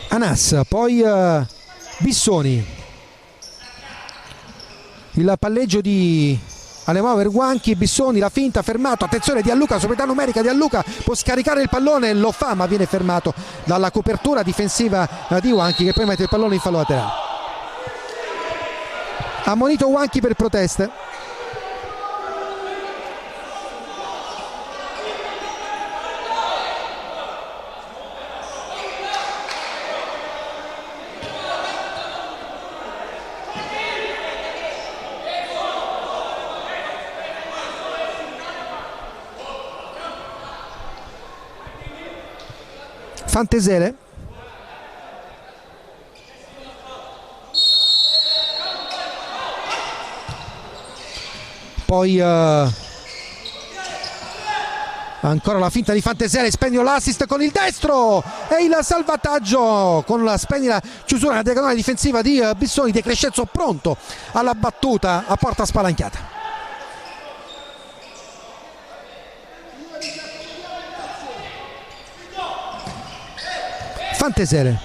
Anas, poi Bissoni, il palleggio di Alemao per Wanchi, Bissoni, la finta, fermato, attenzione Gianluca, superiorità numerica, Gianluca può scaricare il pallone, lo fa ma viene fermato dalla copertura difensiva di Wanchi che poi mette il pallone in fallo laterale. Ammonito Wanchi per proteste. Fantesele, poi ancora la finta di Fantesele, spegno l'assist con il destro e il salvataggio con la splendida chiusura nella diagonale difensiva di Bissoni, De Crescenzo pronto alla battuta a porta spalanchiata. Fantesele,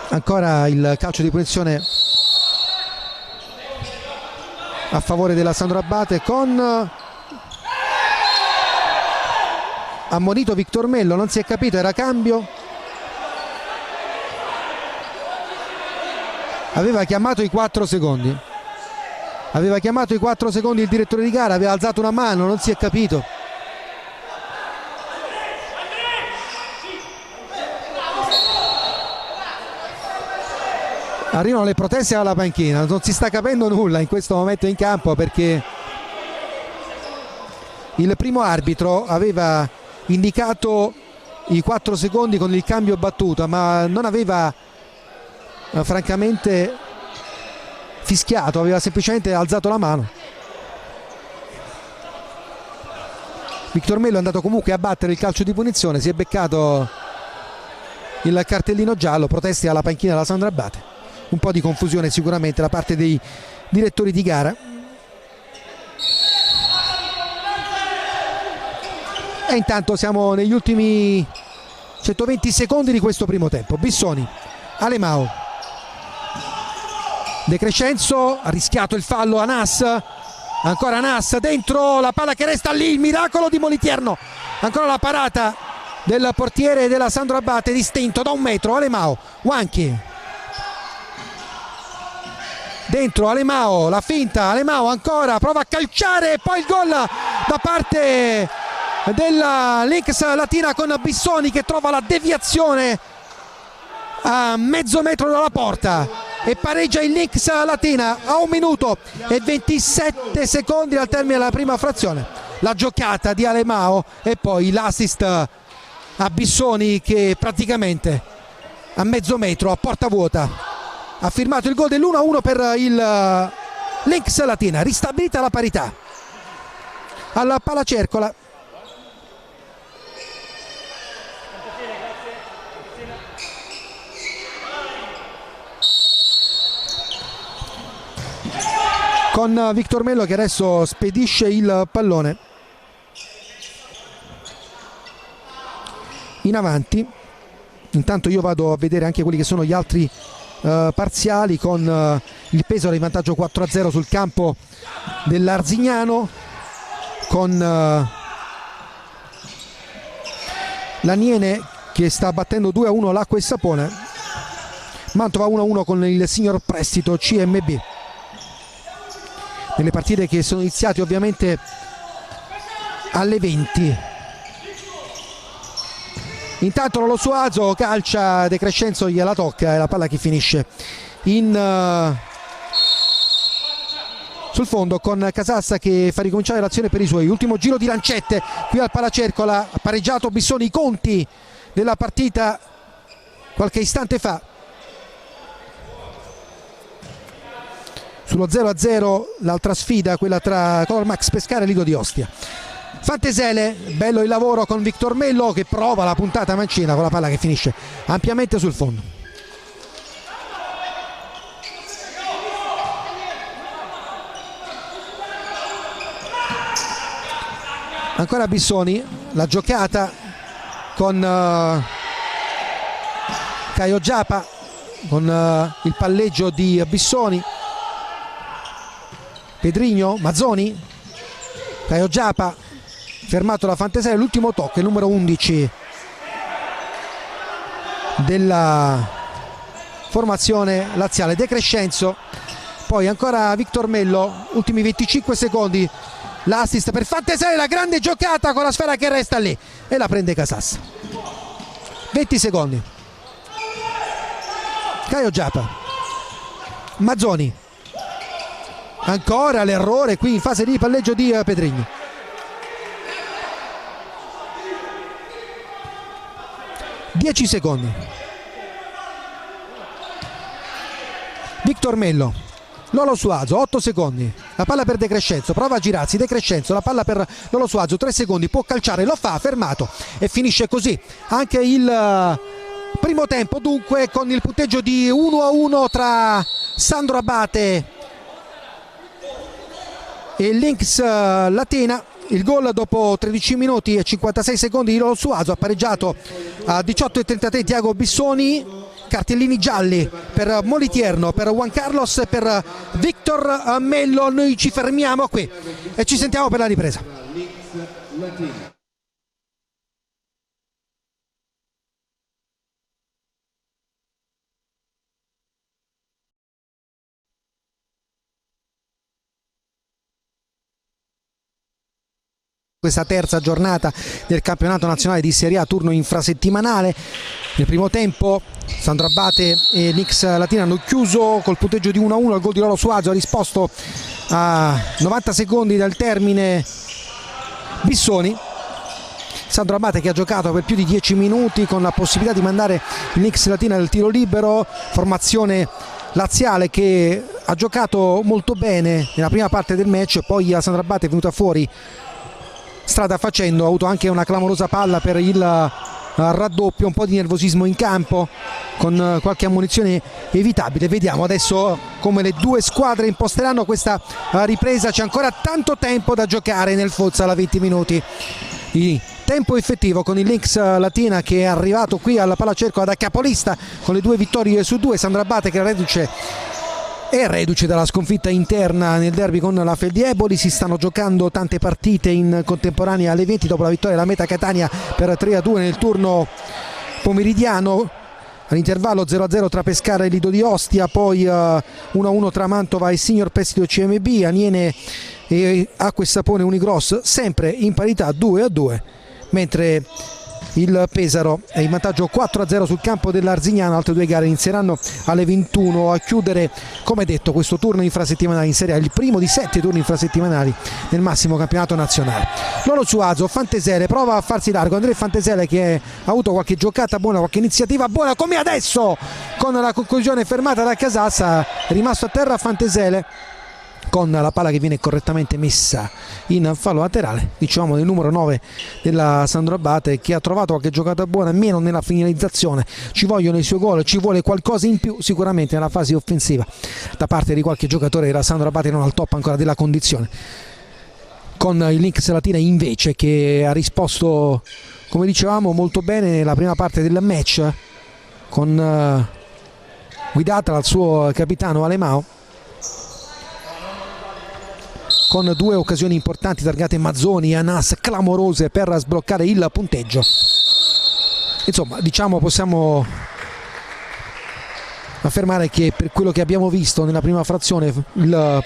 ancora il calcio di punizione a favore della Sandro Abate con ammonito Victor Mello, non si è capito, era cambio. aveva chiamato i 4 secondi. Aveva chiamato i 4 secondi il direttore di gara, aveva alzato una mano, non si è capito. Arrivano le proteste alla panchina, non si sta capendo nulla in questo momento in campo, perché il primo arbitro aveva indicato i 4 secondi con il cambio battuta, ma non aveva francamente fischiato, aveva semplicemente alzato la mano. Victor Mello è andato comunque a battere il calcio di punizione, si è beccato il cartellino giallo, proteste alla panchina della Sandro Abate. Un po' di confusione sicuramente da parte dei direttori di gara. E intanto siamo negli ultimi 120 secondi di questo primo tempo. Bissoni, Alemao, De Crescenzo, ha rischiato il fallo Anas, ancora Anas, dentro la palla che resta lì, il miracolo di Moliterno, ancora la parata del portiere della Sandro Abate, distinto da 1 metro. Alemao, Wanchi, dentro Alemao, la finta, Alemao ancora, prova a calciare, poi il gol da parte della Lynx Latina con Bissoni che trova la deviazione a mezzo metro dalla porta e pareggia il Lynx Latina a 1 minuto e 27 secondi al termine della prima frazione. La giocata di Alemao e poi l'assist a Bissoni che praticamente a mezzo metro, a porta vuota, ha firmato il gol dell'1-1 per il Lynx Latina. Ristabilita la parità alla Palacercola. Con Victor Mello che adesso spedisce il pallone in avanti. Intanto io vado a vedere anche quelli che sono gli altri parziali, con il Pesaro in vantaggio 4-0 sul campo dell'Arzignano, con l'Aniene che sta battendo 2-1 l'Acqua e Sapone, Mantova 1-1 con il signor Prestito CMB. Nelle partite che sono iniziate ovviamente alle 20. Intanto Lolo Suazo calcia, De Crescenzo gliela tocca e la palla che finisce sul fondo, con Casassa che fa ricominciare l'azione per i suoi. Ultimo giro di lancette qui al Palacercola, ha pareggiato Bissoni i conti della partita qualche istante fa. Sullo 0-0 l'altra sfida, quella tra Color Max Pescara e Lido di Ostia. Fantesele, bello il lavoro con Victor Mello che prova la puntata mancina con la palla che finisce ampiamente sul fondo. Ancora Bissoni, la giocata con Caio Giapa, con il palleggio di Bissoni. Pedrigno, Mazzoni, Caio Giapa, fermato da Fantesele, l'ultimo tocco, il numero 11 della formazione laziale, De Crescenzo. Poi ancora Victor Mello, ultimi 25 secondi, l'assist per Fantesele, la grande giocata con la sfera che resta lì e la prende Casassa. 20 secondi, Caio Giapa, Mazzoni, ancora l'errore qui in fase di palleggio di Pedrigno. Dieci secondi. Victor Mello, Lolo Suazo, 8 secondi. La palla per De Crescenzo, prova a girarsi De Crescenzo, la palla per Lolo Suazo, 3 secondi, può calciare, lo fa, fermato e finisce così anche il primo tempo, dunque con il punteggio di 1-1 tra Sandro Abate e Lynx Latina. Il gol dopo 13 minuti e 56 secondi di Lolo Suazo, ha pareggiato a 18:33 Tiago Bissoni. Cartellini gialli per Moliterno, per Juan Carlos e per Victor Mello. Noi ci fermiamo qui e ci sentiamo per la ripresa. questa terza giornata del campionato nazionale di Serie A, turno infrasettimanale. Nel primo tempo Sandro Abate e Nix Latina hanno chiuso col punteggio di 1-1 al gol di Lolo Suazo. Ha risposto a 90 secondi dal termine Bissoni. Sandro Abate che ha giocato per più di 10 minuti con la possibilità di mandare il Nix Latina nel tiro libero, formazione laziale che ha giocato molto bene nella prima parte del match. Poi a Sandro Abate è venuta fuori strada facendo, ha avuto anche una clamorosa palla per il raddoppio, un po' di nervosismo in campo con qualche ammonizione evitabile. Vediamo adesso come le due squadre imposteranno questa ripresa. C'è ancora tanto tempo da giocare nel futsal a 20 minuti di tempo effettivo, con il Nix Latina che è arrivato qui alla Palacerco da capolista con le 2 vittorie su 2. Sandro Abate che è reduce dalla sconfitta interna nel derby con la Feldieboli. Si stanno giocando tante partite in contemporanea alle 20 dopo la vittoria della Meta Catania per 3-2 nel turno pomeridiano. All'intervallo 0-0 tra Pescara e Lido di Ostia, poi 1-1 tra Mantova e Signor Prestito CMB, Aniene e Acque Sapone Unigross sempre in parità 2-2, mentre il Pesaro è in vantaggio 4-0 sul campo dell'Arzignano. Altre 2 gare inizieranno alle 21 a chiudere, come detto, questo turno infrasettimanale in Serie A, il primo di 7 turni infrasettimanali nel massimo campionato nazionale. Lolo Suazo, Fantesele prova a farsi largo, Andrea Fantesele che ha avuto qualche giocata buona, qualche iniziativa buona, come adesso con la conclusione fermata da Casassa. È rimasto a terra Fantesele con la palla che viene correttamente messa in fallo laterale, diciamo del numero 9 della Sandro Abate, che ha trovato qualche giocata buona, meno nella finalizzazione. Ci vogliono i suoi gol, ci vuole qualcosa in più sicuramente nella fase offensiva da parte di qualche giocatore. Era Sandro Abate non al top ancora della condizione, con il Nix Latina invece che ha risposto, come dicevamo, molto bene nella prima parte del match, con guidata dal suo capitano Alemao, con 2 occasioni importanti targate Mazzoni e Anas, clamorose per sbloccare il punteggio. Insomma, diciamo, possiamo affermare che per quello che abbiamo visto nella prima frazione il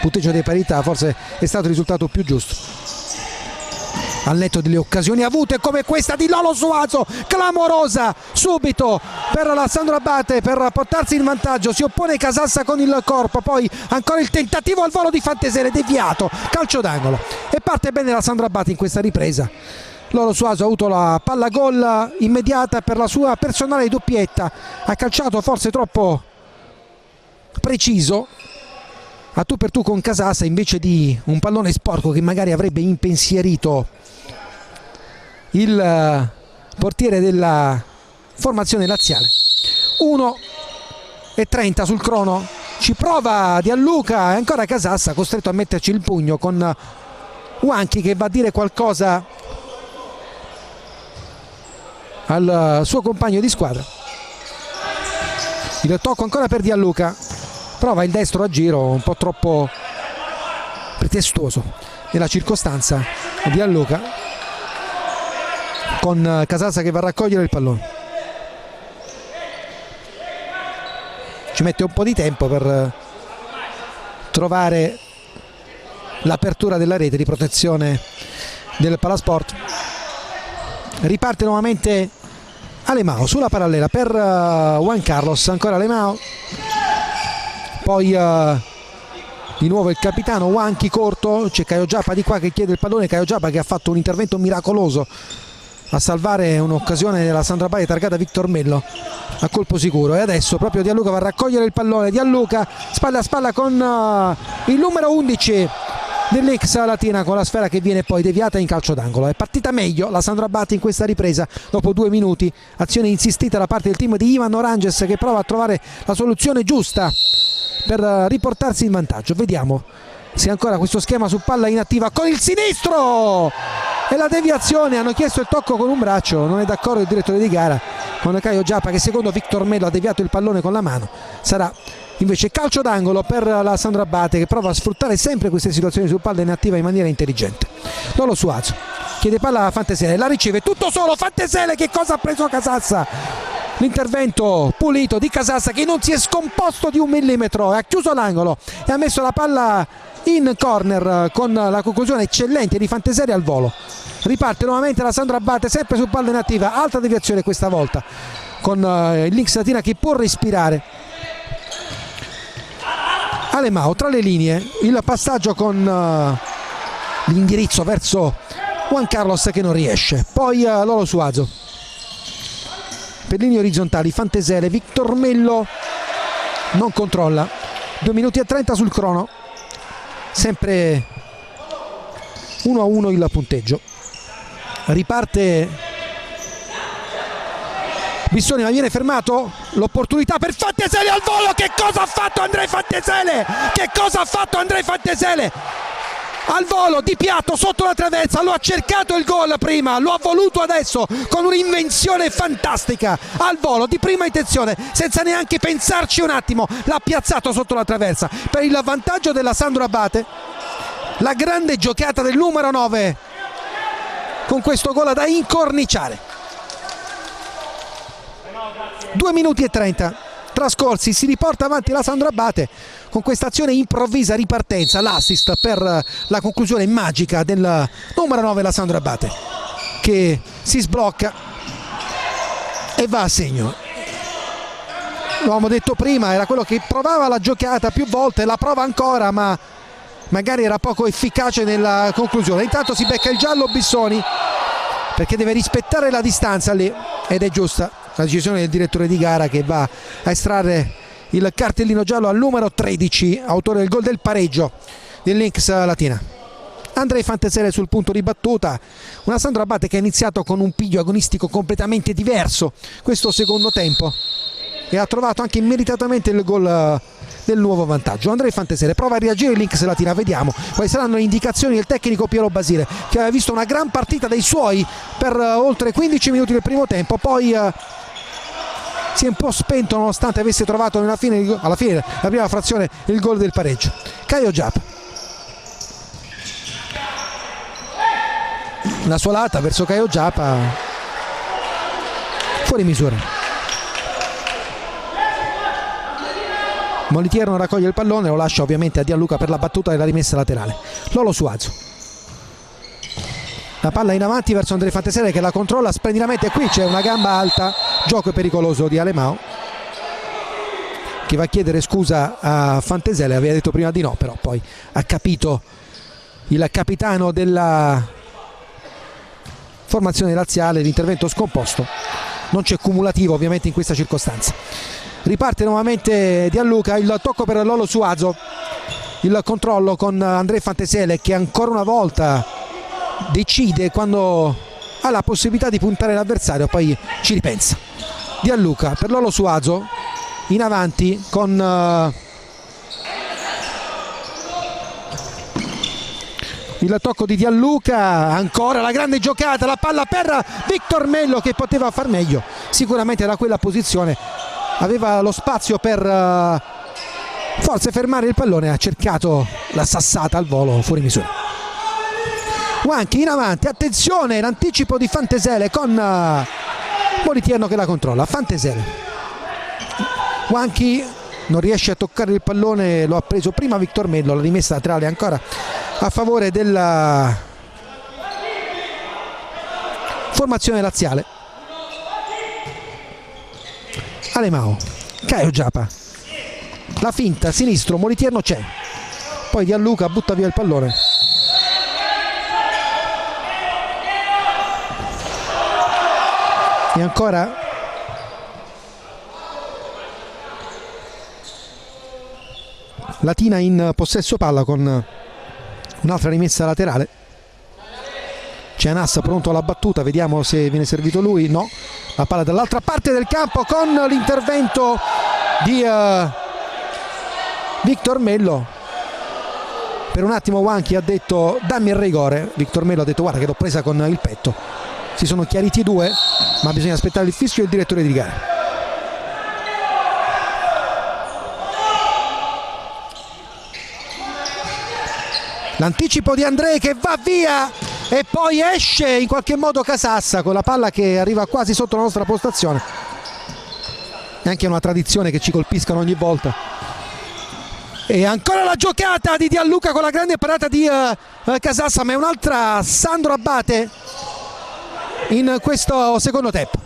punteggio di parità forse è stato il risultato più giusto, al netto delle occasioni avute come questa di Lolo Suazo, clamorosa subito per la Sandro Abate per portarsi in vantaggio. Si oppone Casassa con il corpo, poi ancora il tentativo al volo di Fantesele, deviato, calcio d'angolo, e parte bene la Sandro Abate in questa ripresa. Lolo Suazo ha avuto la palla gol immediata per la sua personale doppietta, ha calciato forse troppo preciso a tu per tu con Casassa invece di un pallone sporco che magari avrebbe impensierito il portiere della formazione laziale. 1:30 sul crono, ci prova Dialluca e ancora Casassa costretto a metterci il pugno con Wanchi che va a dire qualcosa al suo compagno di squadra. Il tocco ancora per Dialluca, prova il destro a giro un po' troppo pretestuoso nella circostanza. Dialluca con Casassa che va a raccogliere il pallone, ci mette un po' di tempo per trovare l'apertura della rete di protezione del Palasport. Riparte nuovamente Alemao sulla parallela per Juan Carlos, ancora Alemao, poi di nuovo il capitano Wanchi corto, c'è Caio Giappa di qua che chiede il pallone. Caio Giappa che ha fatto un intervento miracoloso a salvare un'occasione della Sandro Abate targata Victor Mello a colpo sicuro, e adesso proprio Dialluca va a raccogliere il pallone. Dialluca spalla a spalla con il numero 11 dell'Nix Latina, con la sfera che viene poi deviata in calcio d'angolo. È partita meglio la Sandro Abate in questa ripresa dopo 2 minuti, azione insistita da parte del team di Ivan Oranges che prova a trovare la soluzione giusta per riportarsi in vantaggio. Vediamo se ancora questo schema su palla inattiva con il sinistro e la deviazione. Hanno chiesto il tocco con un braccio, non è d'accordo il direttore di gara con Caio Giappa che secondo Victor Mello ha deviato il pallone con la mano. Sarà invece calcio d'angolo per la Sandro Abate che prova a sfruttare sempre queste situazioni su palla inattiva in maniera intelligente. Lolo Suazo chiede palla a Fantesele, la riceve tutto solo Fantesele. Che cosa ha preso Casassa? L'intervento pulito di Casassa che non si è scomposto di 1 millimetro, ha chiuso l'angolo e ha messo la palla in corner con la conclusione eccellente di Fanteselli al volo. Riparte nuovamente la Sandro Abate, sempre su palla inattiva, alta deviazione questa volta con il Lynx Latina che può respirare. Alemão tra le linee, il passaggio con l'indirizzo verso Juan Carlos che non riesce, poi Lolo Suazo per linee orizzontali, Fanteselli, Victor Mello non controlla, 2 minuti e 30 sul crono, sempre 1-1 il punteggio. Riparte Bissoni ma viene fermato, l'opportunità per Fanteselli al volo. Che cosa ha fatto Andrei Fanteselli? Che cosa ha fatto Andrei Fanteselli? Al volo di piatto sotto la traversa, lo ha cercato il gol prima, lo ha voluto adesso con un'invenzione fantastica al volo di prima intenzione, senza neanche pensarci un attimo, l'ha piazzato sotto la traversa per il vantaggio della Sandro Abate. La grande giocata del numero 9 con questo gol da incorniciare. 2 minuti e 30 trascorsi, si riporta avanti la Sandro Abate con questa azione improvvisa ripartenza, l'assist per la conclusione magica del numero 9 la Sandro Abate che si sblocca e va a segno. Lo avevamo detto prima, era quello che provava la giocata più volte, la prova ancora ma magari era poco efficace nella conclusione. Intanto si becca il giallo Bissoni perché deve rispettare la distanza lì ed è giusta la decisione del direttore di gara che va a estrarre il cartellino giallo al numero 13, autore del gol del pareggio del Lynx Latina. Andrei Fanteselli sul punto di battuta, una Sandro Abate che ha iniziato con un piglio agonistico completamente diverso questo secondo tempo e ha trovato anche meritatamente il gol del nuovo vantaggio. Andrei Fanteselli prova a reagire il Lynx Latina, vediamo quali saranno le indicazioni del tecnico Piero Basile che aveva visto una gran partita dei suoi per oltre 15 minuti del primo tempo, poi si è un po' spento nonostante avesse trovato alla fine della prima frazione il gol del pareggio. Caio Giappa, la sua lata verso Caio Giappa fuori misura. Molitier non raccoglie il pallone, lo lascia ovviamente a Gianluca per la battuta della rimessa laterale. Lolo Suazo, la palla in avanti verso Andrei Fanteselli che la controlla splendidamente, qui c'è una gamba alta, gioco pericoloso di Alemão che va a chiedere scusa a Fanteselli, aveva detto prima di no, però poi ha capito il capitano della formazione laziale, l'intervento scomposto, non c'è cumulativo ovviamente in questa circostanza. Riparte nuovamente Gianluca, il tocco per Lolo Suazo, il controllo con Andrei Fanteselli che ancora una volta decide quando ha la possibilità di puntare l'avversario, poi ci ripensa. Gianluca per Lolo Suazo in avanti con il tocco di Gianluca, ancora la grande giocata, la palla per Victor Mello che poteva far meglio, sicuramente da quella posizione aveva lo spazio per forse fermare il pallone, ha cercato la sassata al volo fuori misura. Wanchi in avanti, attenzione l'anticipo di Fanteselli con Molitier che la controlla. Fanteselli, Wanchi non riesce a toccare il pallone, lo ha preso prima Victor Mello, la rimessa laterale ancora a favore della formazione laziale. Alemão, Caio Giappa, la finta sinistro, Molitier non c'è, poi Gianluca butta via il pallone. E ancora Latina in possesso palla con un'altra rimessa laterale. C'è Anas pronto alla battuta, vediamo se viene servito lui, no, la palla dall'altra parte del campo con l'intervento di Victor Mello. Per un attimo Wanchi ha detto dammi il rigore, Victor Mello ha detto guarda che l'ho presa con il petto. Si sono chiariti i due, ma bisogna aspettare il fischio del direttore di gara. L'anticipo di Andrei che va via e poi esce in qualche modo Casassa con la palla che arriva quasi sotto la nostra postazione. È anche una tradizione che ci colpiscano ogni volta. E ancora la giocata di Gianluca con la grande parata di Casassa, ma è un'altra Sandro Abate in questo secondo tempo.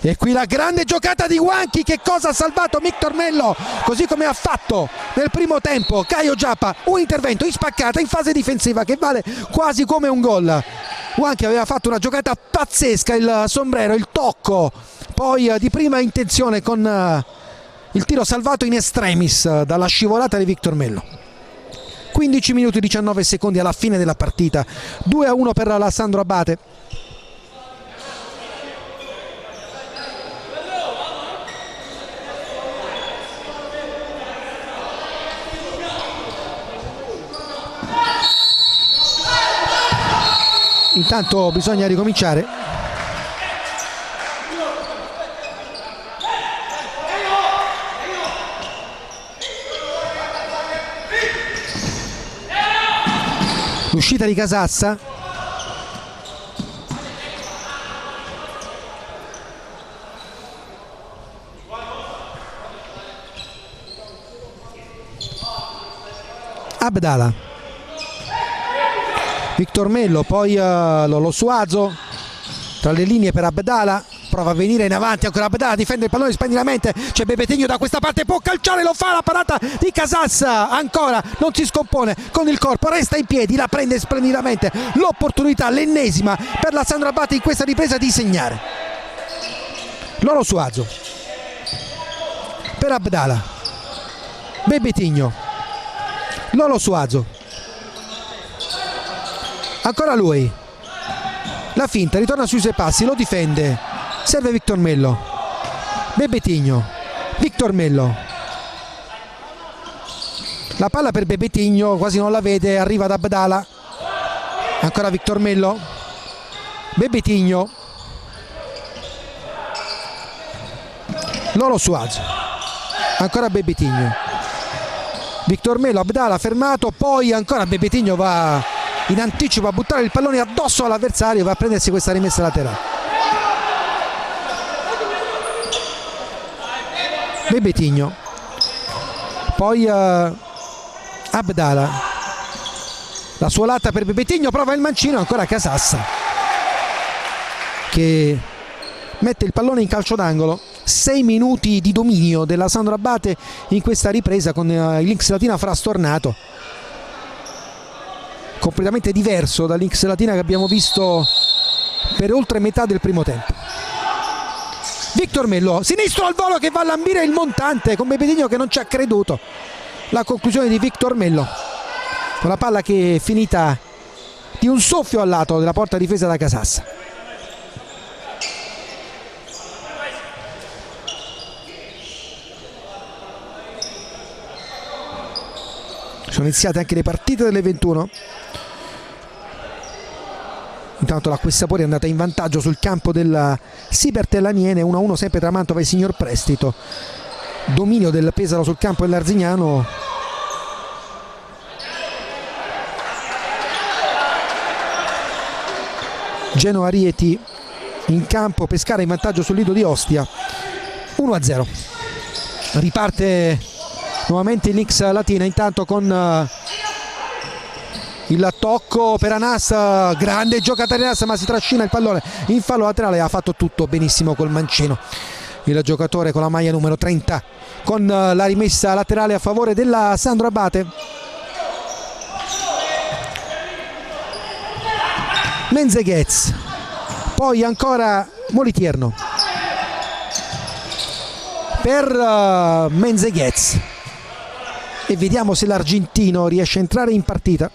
E qui la grande giocata di Wanchi, che cosa ha salvato Victor Mello, così come ha fatto nel primo tempo Caio Giappa, un intervento in spaccata in fase difensiva che vale quasi come un gol. Wanchi aveva fatto una giocata pazzesca, il sombrero, il tocco, poi di prima intenzione con il tiro salvato in extremis dalla scivolata di Victor Mello. 15 minuti e 19 secondi alla fine della partita, 2-1 per la Sandro Abate. Intanto bisogna ricominciare. L'uscita di Casassa. Abdala. Victor Mello, poi Lolo Suazo tra le linee per Abdala, prova a venire in avanti ancora Abdala, difende il pallone splendidamente, c'è Bebetegno da questa parte, può calciare, lo fa, la parata di Casassa, ancora non si scompone con il corpo, resta in piedi, la prende splendidamente, l'opportunità, l'ennesima per la Sandro Abate in questa ripresa di segnare. Lolo Suazo per Abdala, Bebetegno, Lolo Suazo, ancora lui, la finta, ritorna sui suoi passi, lo difende, serve Victor Mello, Bebetegno, Victor Mello, la palla per Bebetegno, quasi non la vede, arriva ad Abdala, ancora Victor Mello, Bebetegno, Lolo Suazo, ancora Bebetegno, Victor Mello, Abdala fermato, poi ancora Bebetegno va in anticipo a buttare il pallone addosso all'avversario, va a prendersi questa rimessa laterale. Bebetegno, poi Abdala, la suolata per Bebetegno, prova il mancino, ancora Casassa che mette il pallone in calcio d'angolo. 6 minuti di dominio della Sandro Abate in questa ripresa, con il Lynx Latina frastornato, completamente diverso dal Lynx Latina che abbiamo visto per oltre metà del primo tempo. Victor Mello, sinistro al volo che va a lambire il montante con Bebetegno che non ci ha creduto. La conclusione di Victor Mello con la palla che è finita di un soffio al lato della porta difesa da Casassa. Sono iniziate anche le partite delle 21. Intanto la Quessapori è andata in vantaggio sul campo della Sibertellaniene, 1-1 sempre tra Mantova e Signor Prestito. Dominio del Pesaro sul campo dell'Arzignano. Genoa Rieti in campo, Pescara in vantaggio sul Lido di Ostia, 1-0. Riparte nuovamente il Lynx Latina, intanto con il tocco per Anas, grande giocata di Anas, ma si trascina il pallone in fallo laterale, ha fatto tutto benissimo col mancino il giocatore con la maglia numero 30, con la rimessa laterale a favore della Sandro Abate. Menzeghez, poi ancora Molitierno per Menzeghez, e vediamo se l'argentino riesce a entrare in partita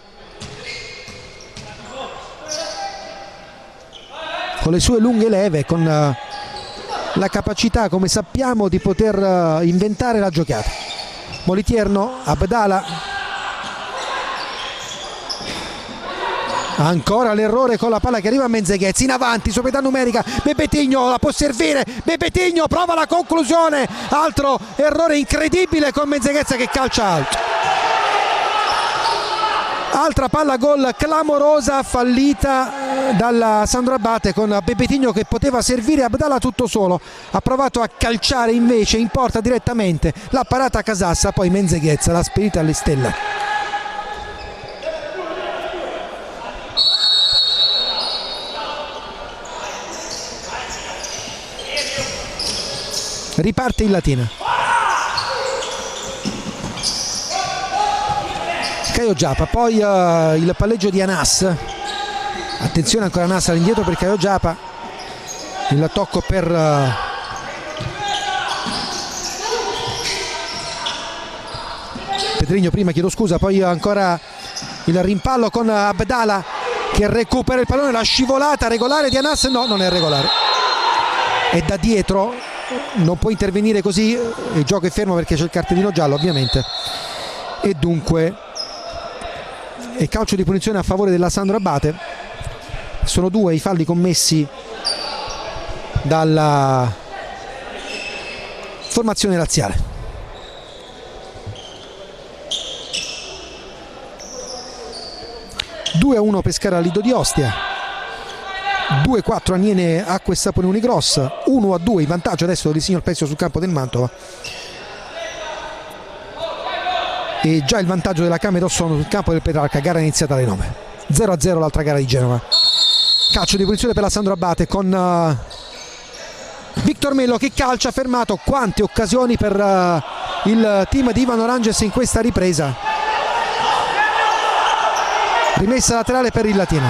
con le sue lunghe leve, con la capacità, come sappiamo, di poter inventare la giocata. Molitierno, Abdala, ancora l'errore con la palla che arriva a Menzeghez, in avanti, superiorità numerica, Bebetegno la può servire, Bebetegno prova la conclusione, altro errore incredibile con Menzeghez che calcia alto. Altra palla gol clamorosa fallita dalla Sandro Abate, con Bebetigno che poteva servire Abdallah tutto solo, ha provato a calciare invece in porta direttamente, la parata a Casassa, poi Menzeghezza l'ha spedita alle stelle. Riparte il Latina. Caio Giapa, poi il palleggio di Anas, attenzione ancora Anas all'indietro per Caio Giapa, il tocco per Pedrigno prima, chiedo scusa, poi ancora il rimpallo con Abdallah che recupera il pallone, la scivolata regolare di Anas, no, non è regolare, è da dietro, non può intervenire così, il gioco è fermo perché c'è il cartellino giallo ovviamente, e dunque e calcio di punizione a favore della Sandro Abate. Sono 2 i falli commessi dalla formazione laziale. (2-1) Pescara Lido di Ostia, 2-4 Aniene Acque Sapone Unigross, 1-2 il vantaggio adesso di Signor Pezio sul campo del Mantova, e già il vantaggio della Camerossono sul campo del Petrarca, gara iniziata alle 9, 0-0 l'altra gara di Genova. Calcio di punizione per la Sandro Abate con Victor Mello che calcia fermato. Quante occasioni per il team di Ivan Oranges in questa ripresa. Rimessa laterale per il Latina,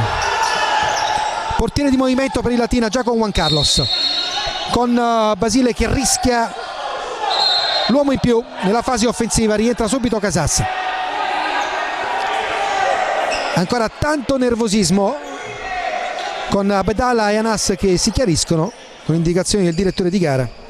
portiere di movimento per il Latina già con Juan Carlos, con Basile che rischia l'uomo in più nella fase offensiva, rientra subito Casassa. Ancora tanto nervosismo con Abdallah e Anas che si chiariscono con indicazioni del direttore di gara.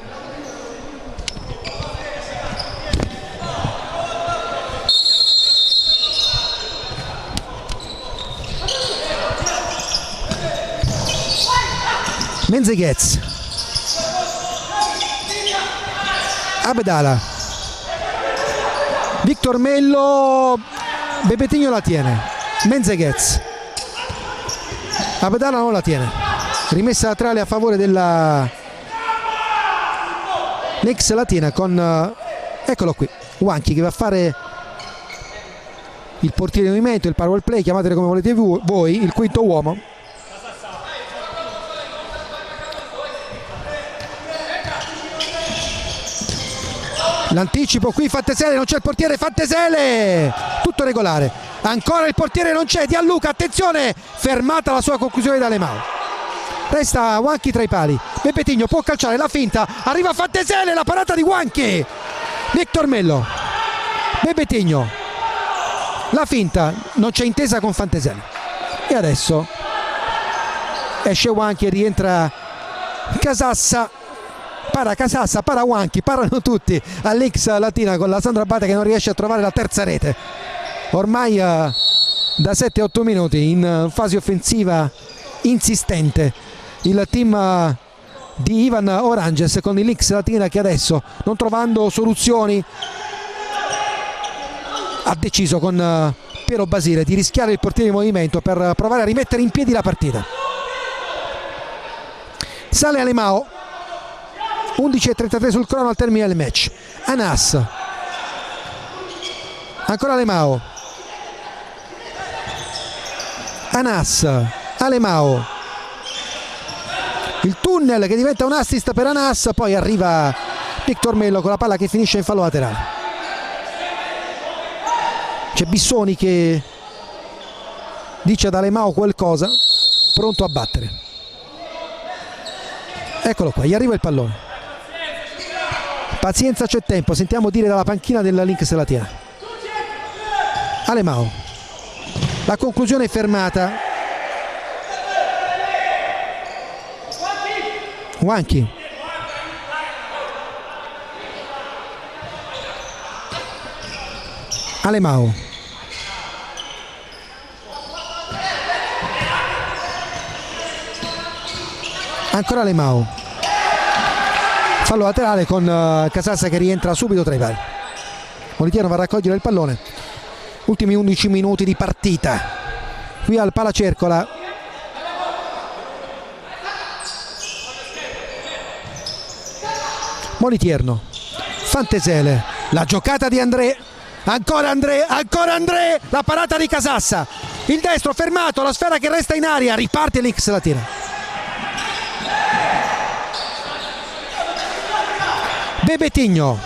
Menzeghez, Abdallah, Victor Mello, Bebetigno la tiene, Menzeghez, Abdallah non la tiene, rimessa laterale a favore della Nex Latina con eccolo qui Wanchi che va a fare il portiere di movimento, il power play, chiamatelo come volete voi, il quinto uomo. L'anticipo qui, Fantasele, non c'è il portiere, Fantasele, tutto regolare, ancora il portiere non c'è, Gianluca, attenzione, fermata la sua conclusione da Lemao, resta Wanchi tra i pali, Bebetigno può calciare, la finta, arriva Fantasele, la parata di Wanchi, Victor Mello, Bebetigno, la finta, non c'è intesa con Fantasele e adesso esce Wanchi e rientra Casassa. Para Casassa, para Wanchi, parano tutti all'X Latina con la Sandro Abate che non riesce a trovare la terza rete ormai da 7-8 minuti in fase offensiva insistente il team di Ivan Oranges, con l'X Latina che adesso, non trovando soluzioni, ha deciso con Piero Basile di rischiare il portiere di movimento per provare a rimettere in piedi la partita. Sale Alemao, 11:33 sul crono al termine del match. Anas, ancora Alemao, Anas, Alemao, il tunnel che diventa un assist per Anas, poi arriva Victor Mello con la palla che finisce in fallo laterale. C'è Bissoni che dice ad Alemao qualcosa, pronto a battere. Eccolo qua, gli arriva il pallone. Pazienza, c'è tempo, sentiamo dire dalla panchina della Lynx Latina. Alemao, la conclusione è fermata. Wanchi, Alemao, ancora Alemao, fallo laterale con Casassa che rientra subito tra i pali. Molitiano va a raccogliere il pallone, ultimi 11 minuti di partita qui al Palacercola. Molitierno, Fantesele, la giocata di André, ancora André, la parata di Casassa, il destro fermato, la sfera che resta in aria, riparte Links, la tira. Bebetigno,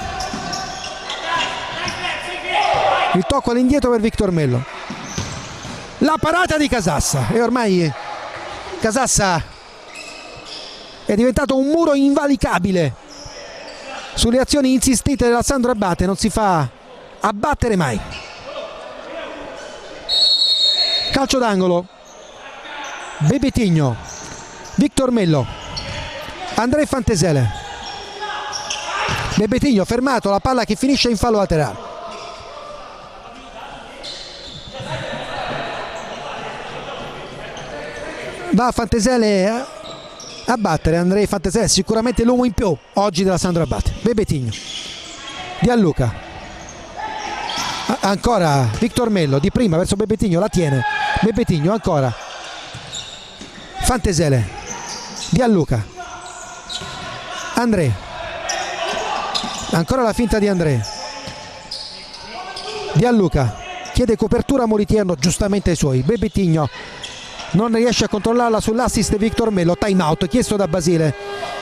il tocco all'indietro per Victor Mello, la parata di Casassa, e ormai Casassa è diventato un muro invalicabile sulle azioni insistite della Sandro Abate, non si fa abbattere mai. Calcio d'angolo, Bebetigno, Victor Mello, André Fantesele, Bebetigno fermato, la palla che finisce in fallo laterale. Va Fantesele a battere, André Fantesele, sicuramente l'uomo in più oggi della Sandro Abate. Bebetigno, Gianluca, ancora Victor Mello di prima verso Bebetigno, la tiene Bebetigno, ancora Fantesele, Gianluca, André, ancora la finta di André, Gianluca chiede copertura a Molitierno, giustamente ai suoi. Bebetigno non riesce a controllarla sull'assist Victor Mello, time out chiesto da Basile,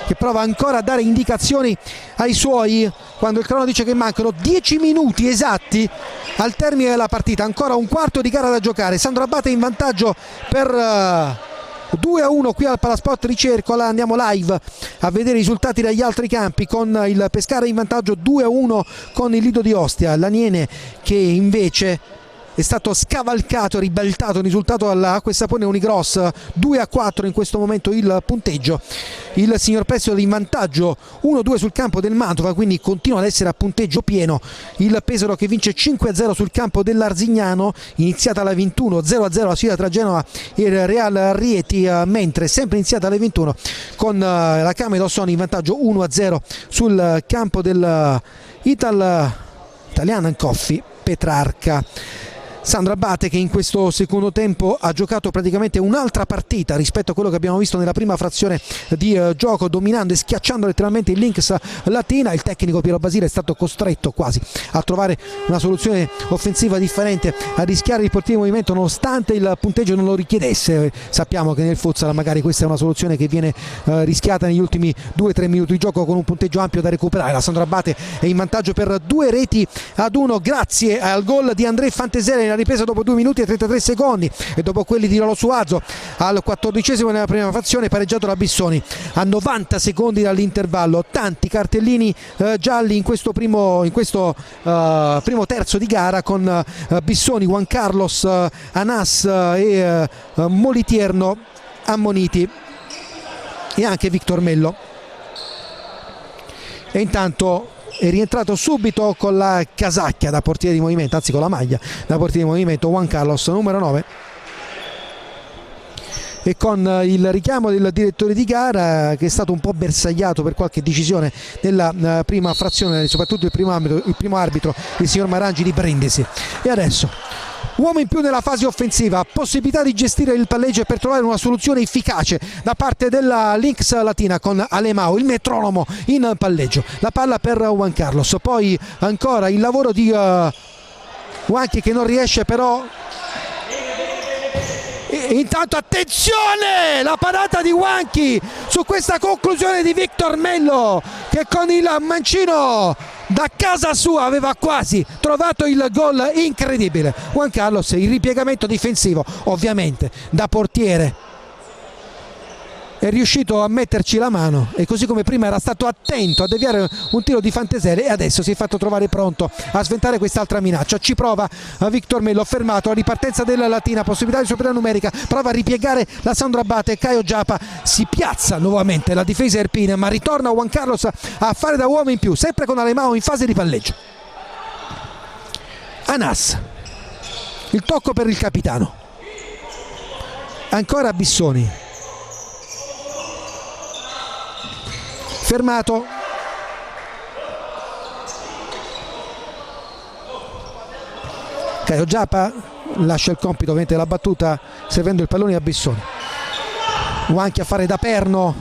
che prova ancora a dare indicazioni ai suoi quando il crono dice che mancano 10 minuti esatti al termine della partita, ancora un quarto di gara da giocare. Sandro Abate in vantaggio per 2-1 qui al Palasport di Cercola. Andiamo live a vedere i risultati dagli altri campi, con il Pescara in vantaggio 2-1 con il Lido di Ostia, l'Aniene che invece è stato scavalcato, ribaltato il risultato all'Acque Sapone Unigross, 2-4 in questo momento il punteggio. Il signor Pesaro in vantaggio 1-2 sul campo del Mantova, quindi continua ad essere a punteggio pieno. Il Pesaro che vince 5-0 sul campo dell'Arzignano, iniziata alle 21, 0-0 la sfida tra Genova e il Real Rieti, mentre sempre iniziata alle 21 con la Camera Ossoni in vantaggio 1-0 sul campo del Italian Coffee Petrarca. Sandro Abate che in questo secondo tempo ha giocato praticamente un'altra partita rispetto a quello che abbiamo visto nella prima frazione di gioco, dominando e schiacciando letteralmente il Lynx Latina. Il tecnico Piero Basile è stato costretto quasi a trovare una soluzione offensiva differente, a rischiare il portiere in movimento nonostante il punteggio non lo richiedesse. Sappiamo che nel futsal magari questa è una soluzione che viene rischiata negli ultimi 2-3 minuti di gioco con un punteggio ampio da recuperare. La Sandro Abate è in vantaggio per 2-1 grazie al gol di André Fantesele nella ripresa dopo 2 minuti e 33 secondi, e dopo quelli di Lolo Suazo al 14esimo nella prima frazione, pareggiato da Bissoni a 90 secondi dall'intervallo. Tanti cartellini gialli in questo primo terzo di gara, con Bissoni, Juan Carlos, Anas e Molitierno ammoniti, e anche Victor Mello. E intanto è rientrato subito con la casacchia da portiere di movimento, anzi con la maglia da portiere di movimento, Juan Carlos, numero 9, e con il richiamo del direttore di gara, che è stato un po' bersagliato per qualche decisione nella prima frazione, soprattutto il primo arbitro, il signor Marangi di Brindisi. E adesso uomo in più nella fase offensiva, possibilità di gestire il palleggio per trovare una soluzione efficace da parte della Lynx Latina, con Alemao, il metronomo in palleggio, la palla per Juan Carlos, poi ancora il lavoro di Juanchi che non riesce però. E intanto attenzione, la parata di Juanchi su questa conclusione di Victor Mello, che con il mancino da casa sua aveva quasi trovato il gol incredibile. Juan Carlos, il ripiegamento difensivo ovviamente da portiere, è riuscito a metterci la mano, e così come prima era stato attento a deviare un tiro di Fantesele, e adesso si è fatto trovare pronto a sventare quest'altra minaccia. Ci prova Victor Mello, fermato, la ripartenza della Latina, possibilità di superiorità numerica, prova a ripiegare la Sandro Abate, Caio Giappa si piazza nuovamente la difesa erpina, ma ritorna Juan Carlos a fare da uomo in più, sempre con Alemao in fase di palleggio. Anas, il tocco per il capitano, ancora Bissoni, fermato, Caio Giappa lascia il compito ovviamente della battuta servendo il pallone a Bissoni. Wanchi a fare da perno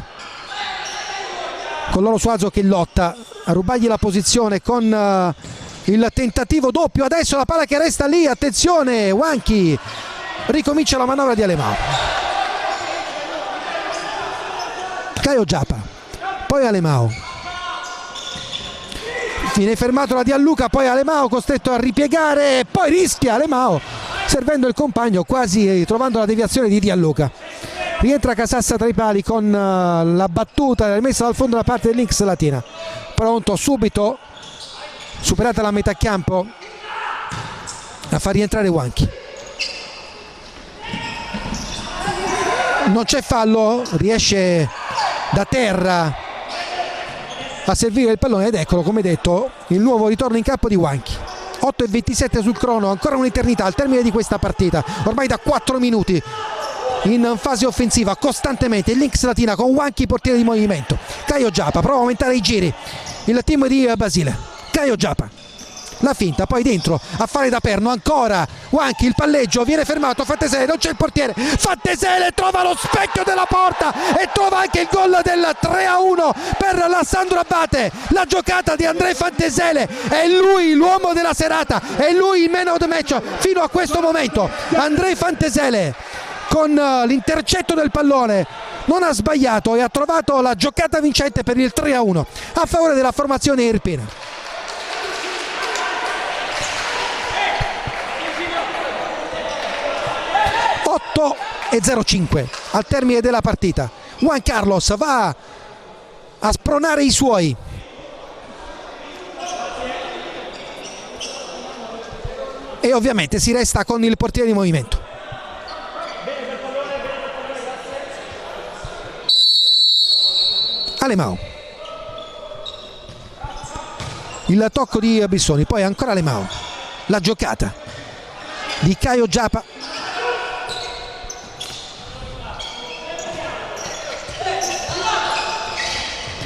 con Loro Suazo che lotta a rubargli la posizione con il tentativo doppio. Adesso la palla che resta lì, attenzione, Wanchi ricomincia la manovra di Alemao. Caio Giappa, poi Alemao, viene fermato da Dialluca, poi Alemao costretto a ripiegare, poi rischia Alemao servendo il compagno, quasi trovando la deviazione di Dialluca. Rientra Casassa tra i pali con la battuta rimessa dal fondo da parte dell'Inx Latina. Pronto subito, superata la metà campo, a far rientrare Wanchi. Non c'è fallo, riesce da terra a servire il pallone ed eccolo, come detto, il nuovo ritorno in campo di Wanchi. 8:27 sul crono, ancora un'eternità al termine di questa partita, ormai da 4 minuti in fase offensiva costantemente l'Inx Latina con Wanchi portiere di movimento. Caio Giappa prova a aumentare i giri, il team di Basile. Caio Giappa, la finta, poi dentro a fare da perno ancora Wanchi, il palleggio, viene fermato Fantasele, non c'è il portiere, Fantasele trova lo specchio della porta e trova anche il gol del 3-1 per la Sandro Abate. La giocata di André Fantasele, è lui l'uomo della serata, è lui il man of the match fino a questo momento. André Fantasele con l'intercetto del pallone non ha sbagliato e ha trovato la giocata vincente per il 3-1 a favore della formazione irpina. 8:05 al termine della partita. Juan Carlos va a spronare i suoi. E ovviamente si resta con il portiere di movimento. Alemao, il tocco di Bissoni, poi ancora Alemao, la giocata di Caio Giappa,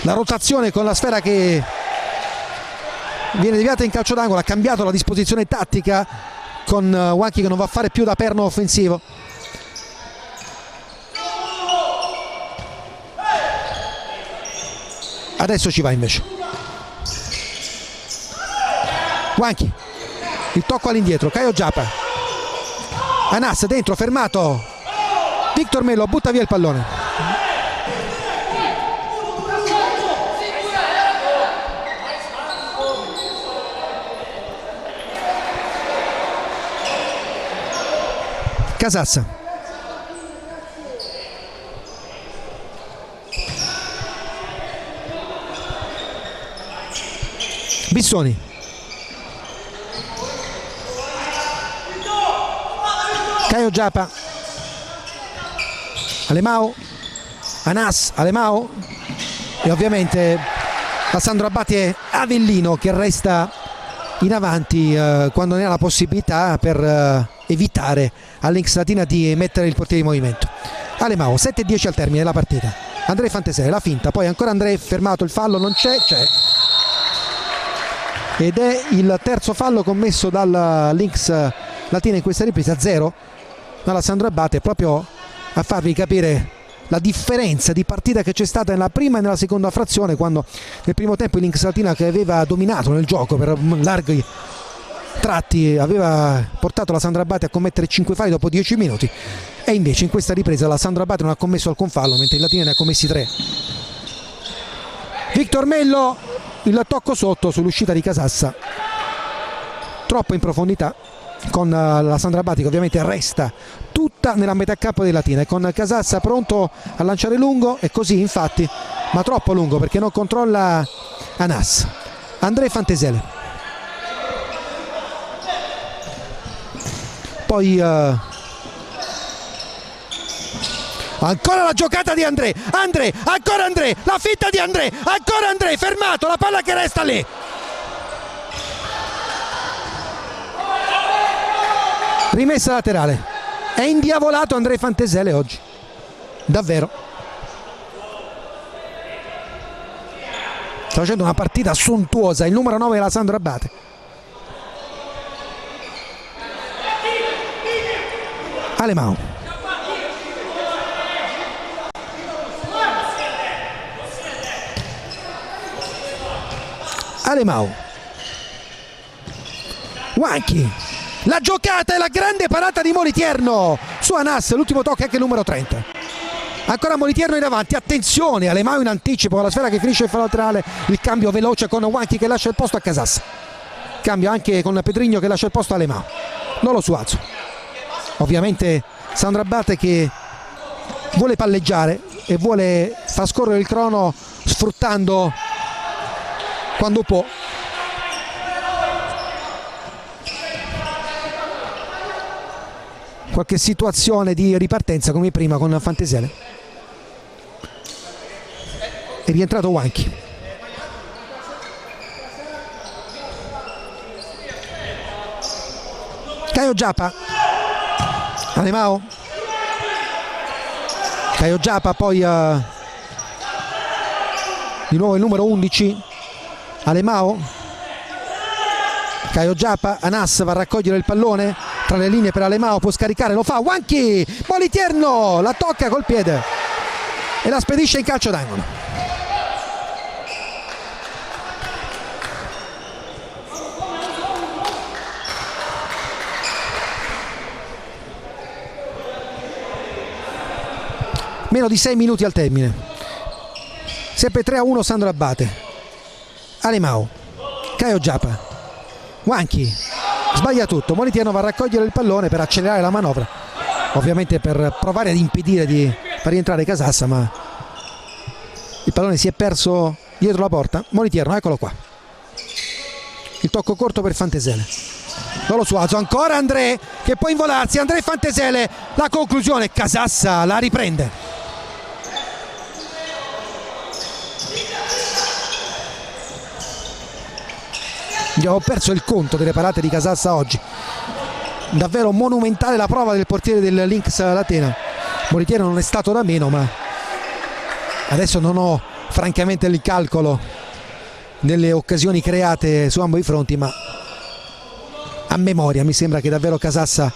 la rotazione con la sfera che viene deviata in calcio d'angolo, ha cambiato la disposizione tattica con Wanchi che non va a fare più da perno offensivo. Adesso ci va invece Wanchi, il tocco all'indietro, Caio Giappa, Anas dentro, fermato Victor Mello, butta via il pallone. Casassa, Bissoni, Caio Giappa, Alemao, Anas, Alemao e ovviamente Sandro Abate Avellino che resta in avanti quando ne ha la possibilità per evitare all'Inx Latina di mettere il portiere in movimento. Alemao, 7:10 al termine della partita. André Fantasele, la finta, poi ancora André fermato, il fallo non c'è, ed è il terzo fallo commesso dall'Inx Latina in questa ripresa, 0 dalla Sandro Abate, proprio a farvi capire la differenza di partita che c'è stata nella prima e nella seconda frazione, quando nel primo tempo l'Inx Latina, che aveva dominato nel gioco per larghi tratti, aveva portato la Sandro Abate a commettere 5 falli dopo 10 minuti, e invece in questa ripresa la Sandro Abate non ha commesso alcun fallo, mentre il Latina ne ha commessi 3. Victor Mello, il tocco sotto sull'uscita di Casassa, troppo in profondità, con la Sandro Abate che ovviamente resta tutta nella metà campo dei Latina, e con Casassa pronto a lanciare lungo, e così infatti, ma troppo lungo perché non controlla Anas. André Fantasele, poi ancora la giocata di André, ancora André, la finta di André, ancora André, fermato, la palla che resta lì. Rimessa laterale, è indiavolato André Fantasele oggi, davvero. Sta facendo una partita sontuosa il numero 9 della Sandro Abate. Alemão. Alemão. Wanchi. La giocata e la grande parata di Moliterno su Anas, l'ultimo tocco è anche il numero 30. Ancora Moliterno in avanti, attenzione, Alemão in anticipo con la sfera che finisce il fallo laterale, il cambio veloce con Wanchi che lascia il posto a Casassa. Cambio anche con Pedrinho che lascia il posto a Alemão. Lolo Suazo. Ovviamente Sandro Abate che vuole palleggiare e vuole far scorrere il crono sfruttando quando può qualche situazione di ripartenza come prima con Fantesele. È rientrato Wanchi. Caio Giappa. Alemão. Caio Giappa, poi di nuovo il numero 11 Alemão. Caio Giappa, Anas va a raccogliere il pallone tra le linee per Alemão, può scaricare, lo fa Wanchi, Moliterno la tocca col piede e la spedisce in calcio d'angolo. Meno di 6 minuti al termine. Sempre 3-1 Sandro Abate. Alemão. Caio Giappa. Wanchi. Sbaglia tutto. Moliterno va a raccogliere il pallone per accelerare la manovra. Ovviamente per provare ad impedire di far rientrare Casassa, ma il pallone si è perso dietro la porta. Moliterno, eccolo qua. Il tocco corto per Fantesele. Lolo Suazo, ancora André che può involarsi. André Fantesele. La conclusione. Casassa la riprende. Ho perso il conto delle parate di Casassa oggi, davvero monumentale la prova del portiere del Lynx Latina. Moliterno non è stato da meno, ma adesso non ho francamente il calcolo delle occasioni create su ambo i fronti, ma a memoria mi sembra che davvero Casassa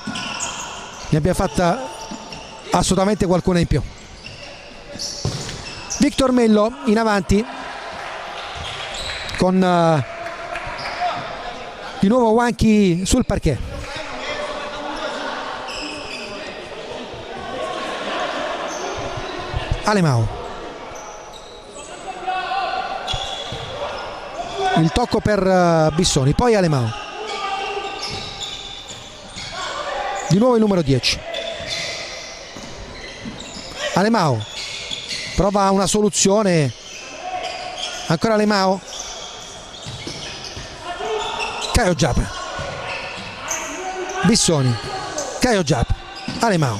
ne abbia fatta assolutamente qualcuna in più. Victor Mello in avanti con di nuovo Wanchi sul parquet. Alemão. Il tocco per Bissoni, poi Alemão. Di nuovo il numero 10. Alemão prova una soluzione. Ancora Alemão. Caio Giappa. Bissoni. Caio Giappa. Alemão.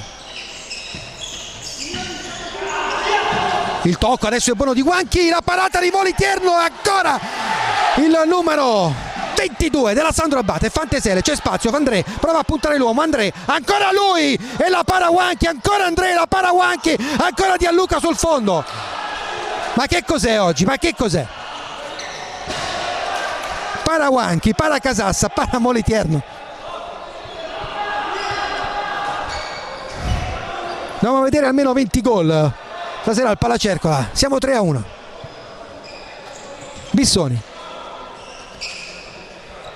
Il tocco adesso è buono di Wanchi, la parata di Moliterno, ancora il numero 22 della Sandro Abate. Fantesele, c'è spazio, André prova a puntare l'uomo, André, ancora lui e la para Wanchi, ancora André, la para Wanchi, ancora Gianluca sul fondo. Ma che cos'è oggi? Ma che cos'è? Para Wanchi, para Casassa, para Moliterno. Dobbiamo vedere almeno 20 gol stasera al Palacercola. Siamo 3-1. Bissoni.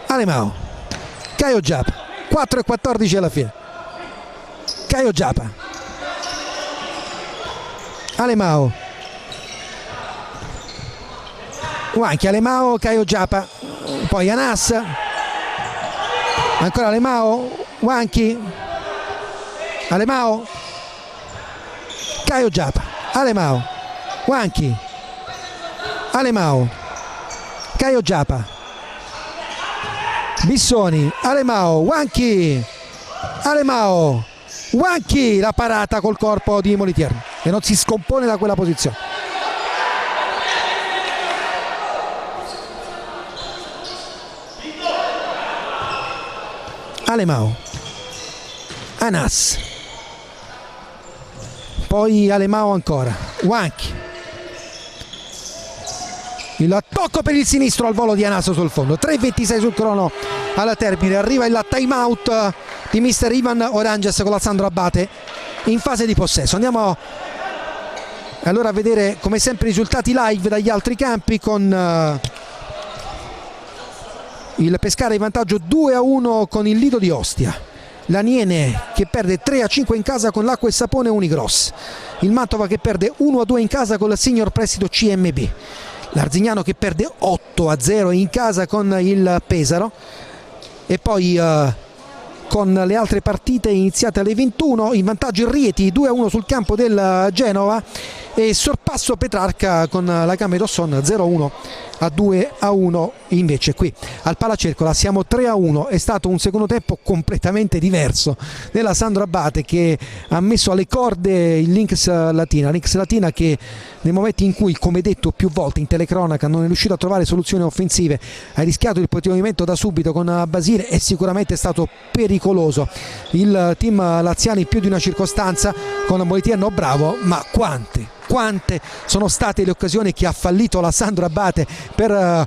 Alemão. Caio Giappa. 4-14 alla fine. Caio Giappa. Alemão. Wanchi, Alemão, Caio Giappa. Poi Anas. Ancora Alemão. Wanchi. Alemão. Caio Giappa. Alemão. Wanchi. Alemão. Caio Giappa. Bissoni. Alemão. Wanchi. Alemão. Wanchi. La parata col corpo di Moliterno e non si scompone da quella posizione. Alemão. Anas. Poi Alemão ancora. Wanchi. Il tocco per il sinistro al volo di Anas sul fondo. 3:26 sul crono alla termine. Arriva il time out di mister Ivan Oranges con la Sandro Abate in fase di possesso. Andiamo allora a vedere come sempre i risultati live dagli altri campi, con il Pescara in vantaggio 2-1 con il Lido di Ostia, l'Aniene che perde 3-5 in casa con l'Acqua e Sapone Unigross, il Mantova che perde 1-2 in casa con il Signor Prestito CMB, l'Arzignano che perde 8-0 in casa con il Pesaro, e poi con le altre partite iniziate alle 21 in vantaggio il Rieti 2-1 sul campo del Genova, e sorpasso Petrarca con la Game d'Osson 0-1 a 2-1 invece qui al Palacercola. Siamo 3-1, è stato un secondo tempo completamente diverso della Sandro Abate, che ha messo alle corde il Lynx Latina che nei momenti in cui, come detto più volte in telecronaca, non è riuscito a trovare soluzioni offensive, ha rischiato il movimento da subito con Basile, è sicuramente stato pericoloso il team laziani in più di una circostanza con Moliterno bravo, ma quante sono state le occasioni che ha fallito la Sandro Abate per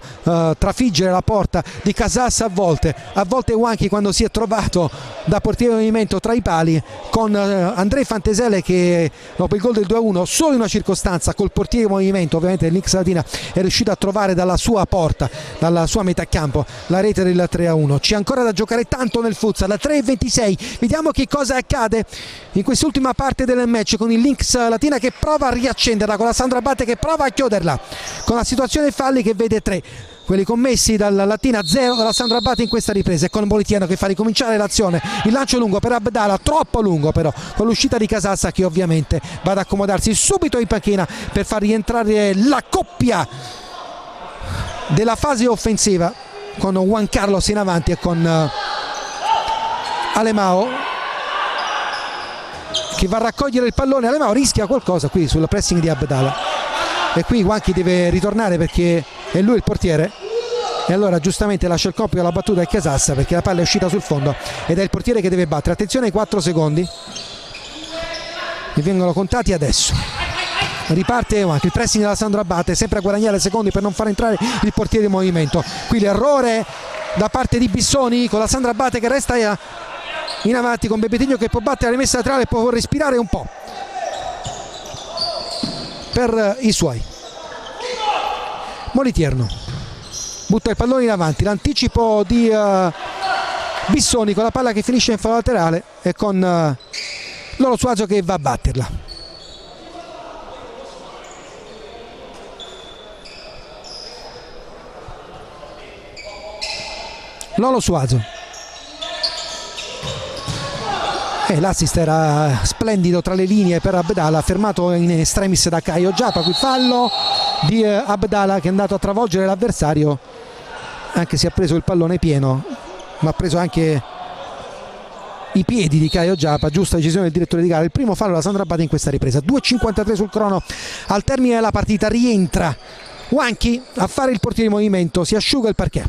trafiggere la porta di Casas, a volte Wanchi quando si è trovato da portiere di movimento tra i pali con Andrei Fantesele che dopo il gol del 2-1 solo in una circostanza col portiere di movimento ovviamente l'X Latina è riuscito a trovare dalla sua porta, dalla sua metà campo, la rete del 3-1. C'è ancora da giocare tanto nel futsal, la 3-26, vediamo che cosa accade in quest'ultima parte del match con il Lynx Latina che prova a accenderla, con la Sandro Abate che prova a chiuderla con la situazione falli che vede 3 quelli commessi dalla Latina, 0 dalla Sandro Abate in questa ripresa, e con Molitiano che fa ricominciare l'azione, il lancio lungo per Abdala, troppo lungo però, con l'uscita di Casassa che ovviamente va ad accomodarsi subito in panchina per far rientrare la coppia della fase offensiva con Juan Carlos in avanti e con Alemao che va a raccogliere il pallone. Alemao rischia qualcosa qui sul pressing di Abdala, e qui Wanchi deve ritornare perché è lui il portiere, e allora giustamente lascia il compito alla battuta di Casassa perché la palla è uscita sul fondo ed è il portiere che deve battere. Attenzione ai 4 secondi che vengono contati adesso. Riparte Wanchi, il pressing della Sandro Abate sempre a guadagnare secondi per non far entrare il portiere in movimento. Qui l'errore da parte di Bissoni con la Sandro Abate che resta in avanti con Bebetigno che può battere la rimessa laterale e può respirare un po' per i suoi. Moliterno butta il pallone in avanti, l'anticipo di Bissoni con la palla che finisce in fallo laterale e con Lolo Suazo che va a batterla. Lolo Suazo, l'assist era splendido tra le linee per Abdala, fermato in extremis da Caio Giappa. Qui fallo di Abdala che è andato a travolgere l'avversario, anche se ha preso il pallone pieno, ma ha preso anche i piedi di Caio Giappa. Giusta decisione del direttore di gara, il primo fallo da Sandro Abate in questa ripresa. 2:53 sul crono al termine della partita, rientra Wanchi a fare il portiere di movimento, si asciuga il parquet.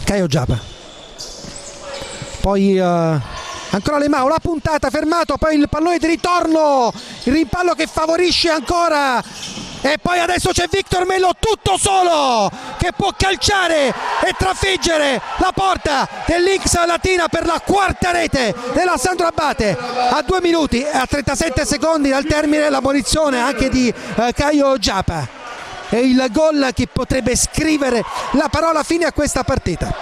Caio Giappa, poi ancora Lemao, la puntata, fermato, poi il pallone di ritorno, il rimpallo che favorisce ancora, e poi adesso c'è Victor Mello tutto solo che può calciare e trafiggere la porta dell'X Latina per la quarta rete della Sandro Abate a 2 minuti e a 37 secondi dal termine. La munizione anche di Caio Giappa è il gol che potrebbe scrivere la parola fine a questa partita.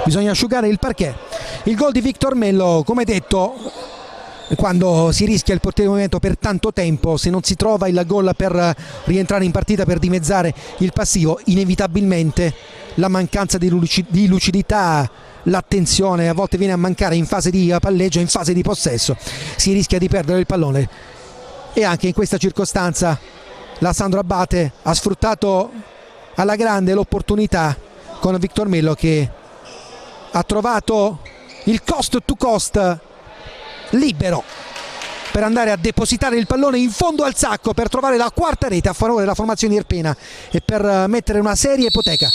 Bisogna asciugare il parquet. Il gol di Victor Mello, come detto, quando si rischia il portiere di movimento per tanto tempo, se non si trova il gol per rientrare in partita, per dimezzare il passivo, inevitabilmente la mancanza di lucidità, l'attenzione a volte viene a mancare in fase di palleggio, in fase di possesso, si rischia di perdere il pallone. E anche in questa circostanza la Sandro Abate ha sfruttato alla grande l'opportunità con Victor Mello che ha trovato il cost to cost libero per andare a depositare il pallone in fondo al sacco per trovare la quarta rete a favore della formazione irpena e per mettere una seria ipoteca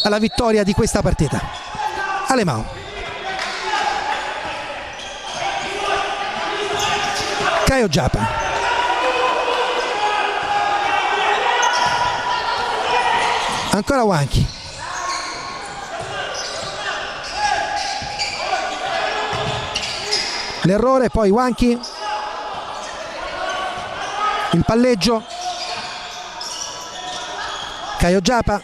alla vittoria di questa partita. Alemão, Caio Giappa, ancora Wanchi, l'errore, poi Wanchi, il palleggio, Caio Giappa,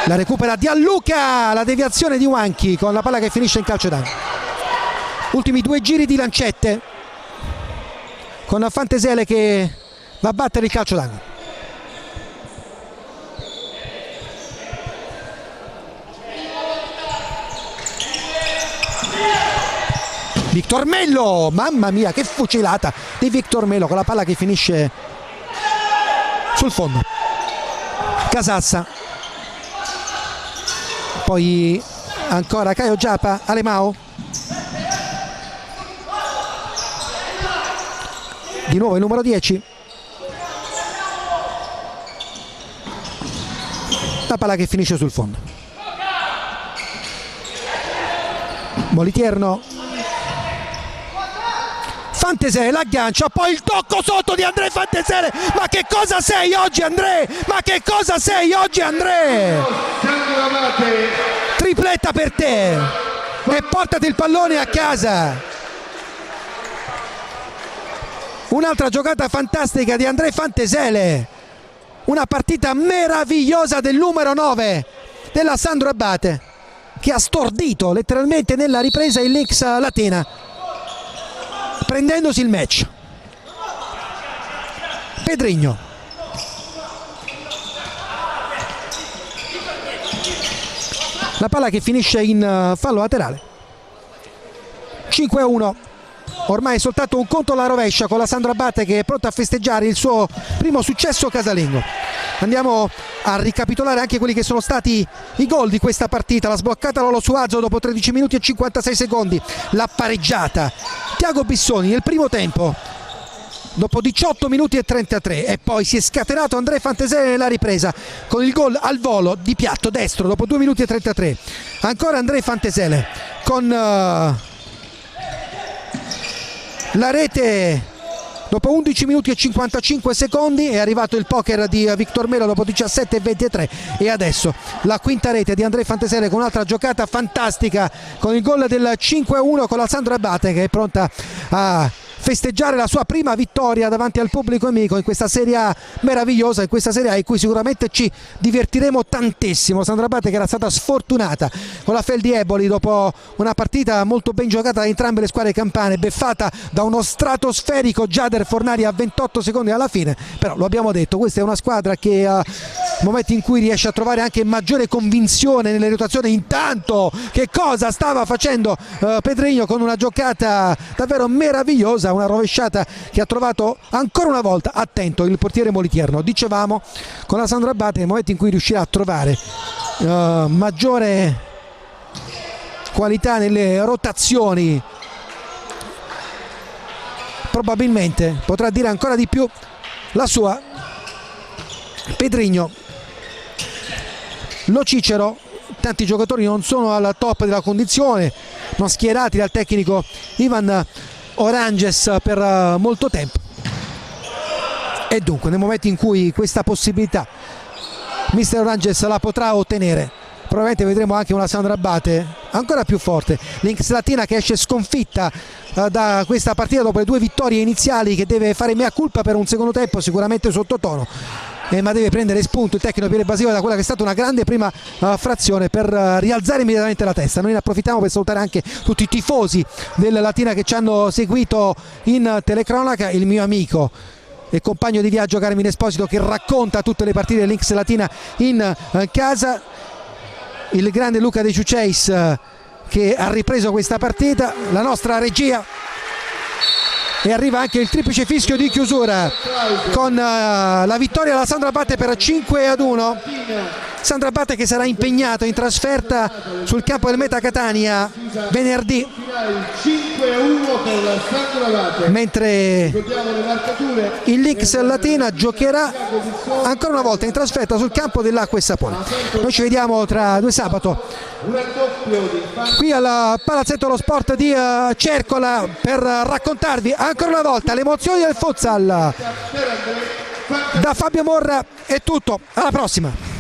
la recupera Gianluca, la deviazione di Wanchi con la palla che finisce in calcio d'angolo. Ultimi 2 giri di lancette con Fantesele che va a battere il calcio d'angolo. Victor Mello, mamma mia che fucilata di Victor Mello con la palla che finisce sul fondo. Casassa, poi ancora Caio Giappa, Alemão, di nuovo il numero 10, la palla che finisce sul fondo. Moliterno, Fantesele l'aggancia, poi il tocco sotto di André Fantesele. Ma che cosa sei oggi André? Ma che cosa sei oggi André? Tripletta per te e portati il pallone a casa. Un'altra giocata fantastica di André Fantesele, una partita meravigliosa del numero 9 della Sandro Abate che ha stordito letteralmente nella ripresa il Lynx Latina, prendendosi il match. Pedrinho, la palla che finisce in fallo laterale. 5-1, ormai è soltanto un conto alla rovescia con la Sandro Abate che è pronta a festeggiare il suo primo successo casalingo. Andiamo a ricapitolare anche quelli che sono stati i gol di questa partita. La sbloccata Lolo Suazo dopo 13 minuti e 56 secondi, la pareggiata Tiago Bissoni nel primo tempo dopo 18 minuti e 33, e poi si è scatenato André Fantesele nella ripresa con il gol al volo di piatto destro dopo 2 minuti e 33. Ancora André Fantesele con la rete dopo 11 minuti e 55 secondi. È arrivato il poker di Victor Mello dopo 17 e 23, e adesso la quinta rete di André Fantesele con un'altra giocata fantastica con il gol del 5-1 con la Sandro Abate che è pronta a festeggiare la sua prima vittoria davanti al pubblico amico in questa Serie A meravigliosa, in questa Serie A in cui sicuramente ci divertiremo tantissimo. Sandro Abate che era stata sfortunata con la Fel di Eboli dopo una partita molto ben giocata da entrambe le squadre campane, beffata da uno stratosferico Jader Fornari a 28 secondi alla fine, però lo abbiamo detto, questa è una squadra che a momenti in cui riesce a trovare anche maggiore convinzione nelle rotazioni. Intanto che cosa stava facendo Pedrinho con una giocata davvero meravigliosa, una rovesciata che ha trovato ancora una volta attento il portiere Moliterno. Dicevamo con la Sandro Abate nel momento in cui riuscirà a trovare maggiore qualità nelle rotazioni probabilmente potrà dire ancora di più la sua. Pedrinho, Lo Cicero, tanti giocatori non sono al top della condizione, non schierati dal tecnico Ivan Oranges per molto tempo, e dunque nel momento in cui questa possibilità mister Oranges la potrà ottenere, probabilmente vedremo anche una Sandro Abate ancora più forte. Lynx Latina che esce sconfitta da questa partita dopo le 2 vittorie iniziali, che deve fare mea culpa per un secondo tempo sicuramente sottotono, ma deve prendere spunto il tecnico Piero Basile da quella che è stata una grande prima frazione per rialzare immediatamente la testa. Noi ne approfittiamo per salutare anche tutti i tifosi del Latina che ci hanno seguito in telecronaca, il mio amico e compagno di viaggio Carmine Esposito che racconta tutte le partite dell'Lynx Latina in casa, il grande Luca De Ciuceis che ha ripreso questa partita, la nostra regia e arriva anche il triplice fischio di chiusura con la vittoria alla Sandro Abate per 5-1. Sandro Abate che sarà impegnato in trasferta sul campo del Meta Catania venerdì, mentre il Lynx Latina giocherà ancora una volta in trasferta sul campo dell'Acqua e Sapone. Noi ci vediamo tra 2 sabato qui al Palazzetto dello Sport di Cercola per raccontarvi ancora una volta le emozioni del futsal. Da Fabio Morra è tutto, alla prossima.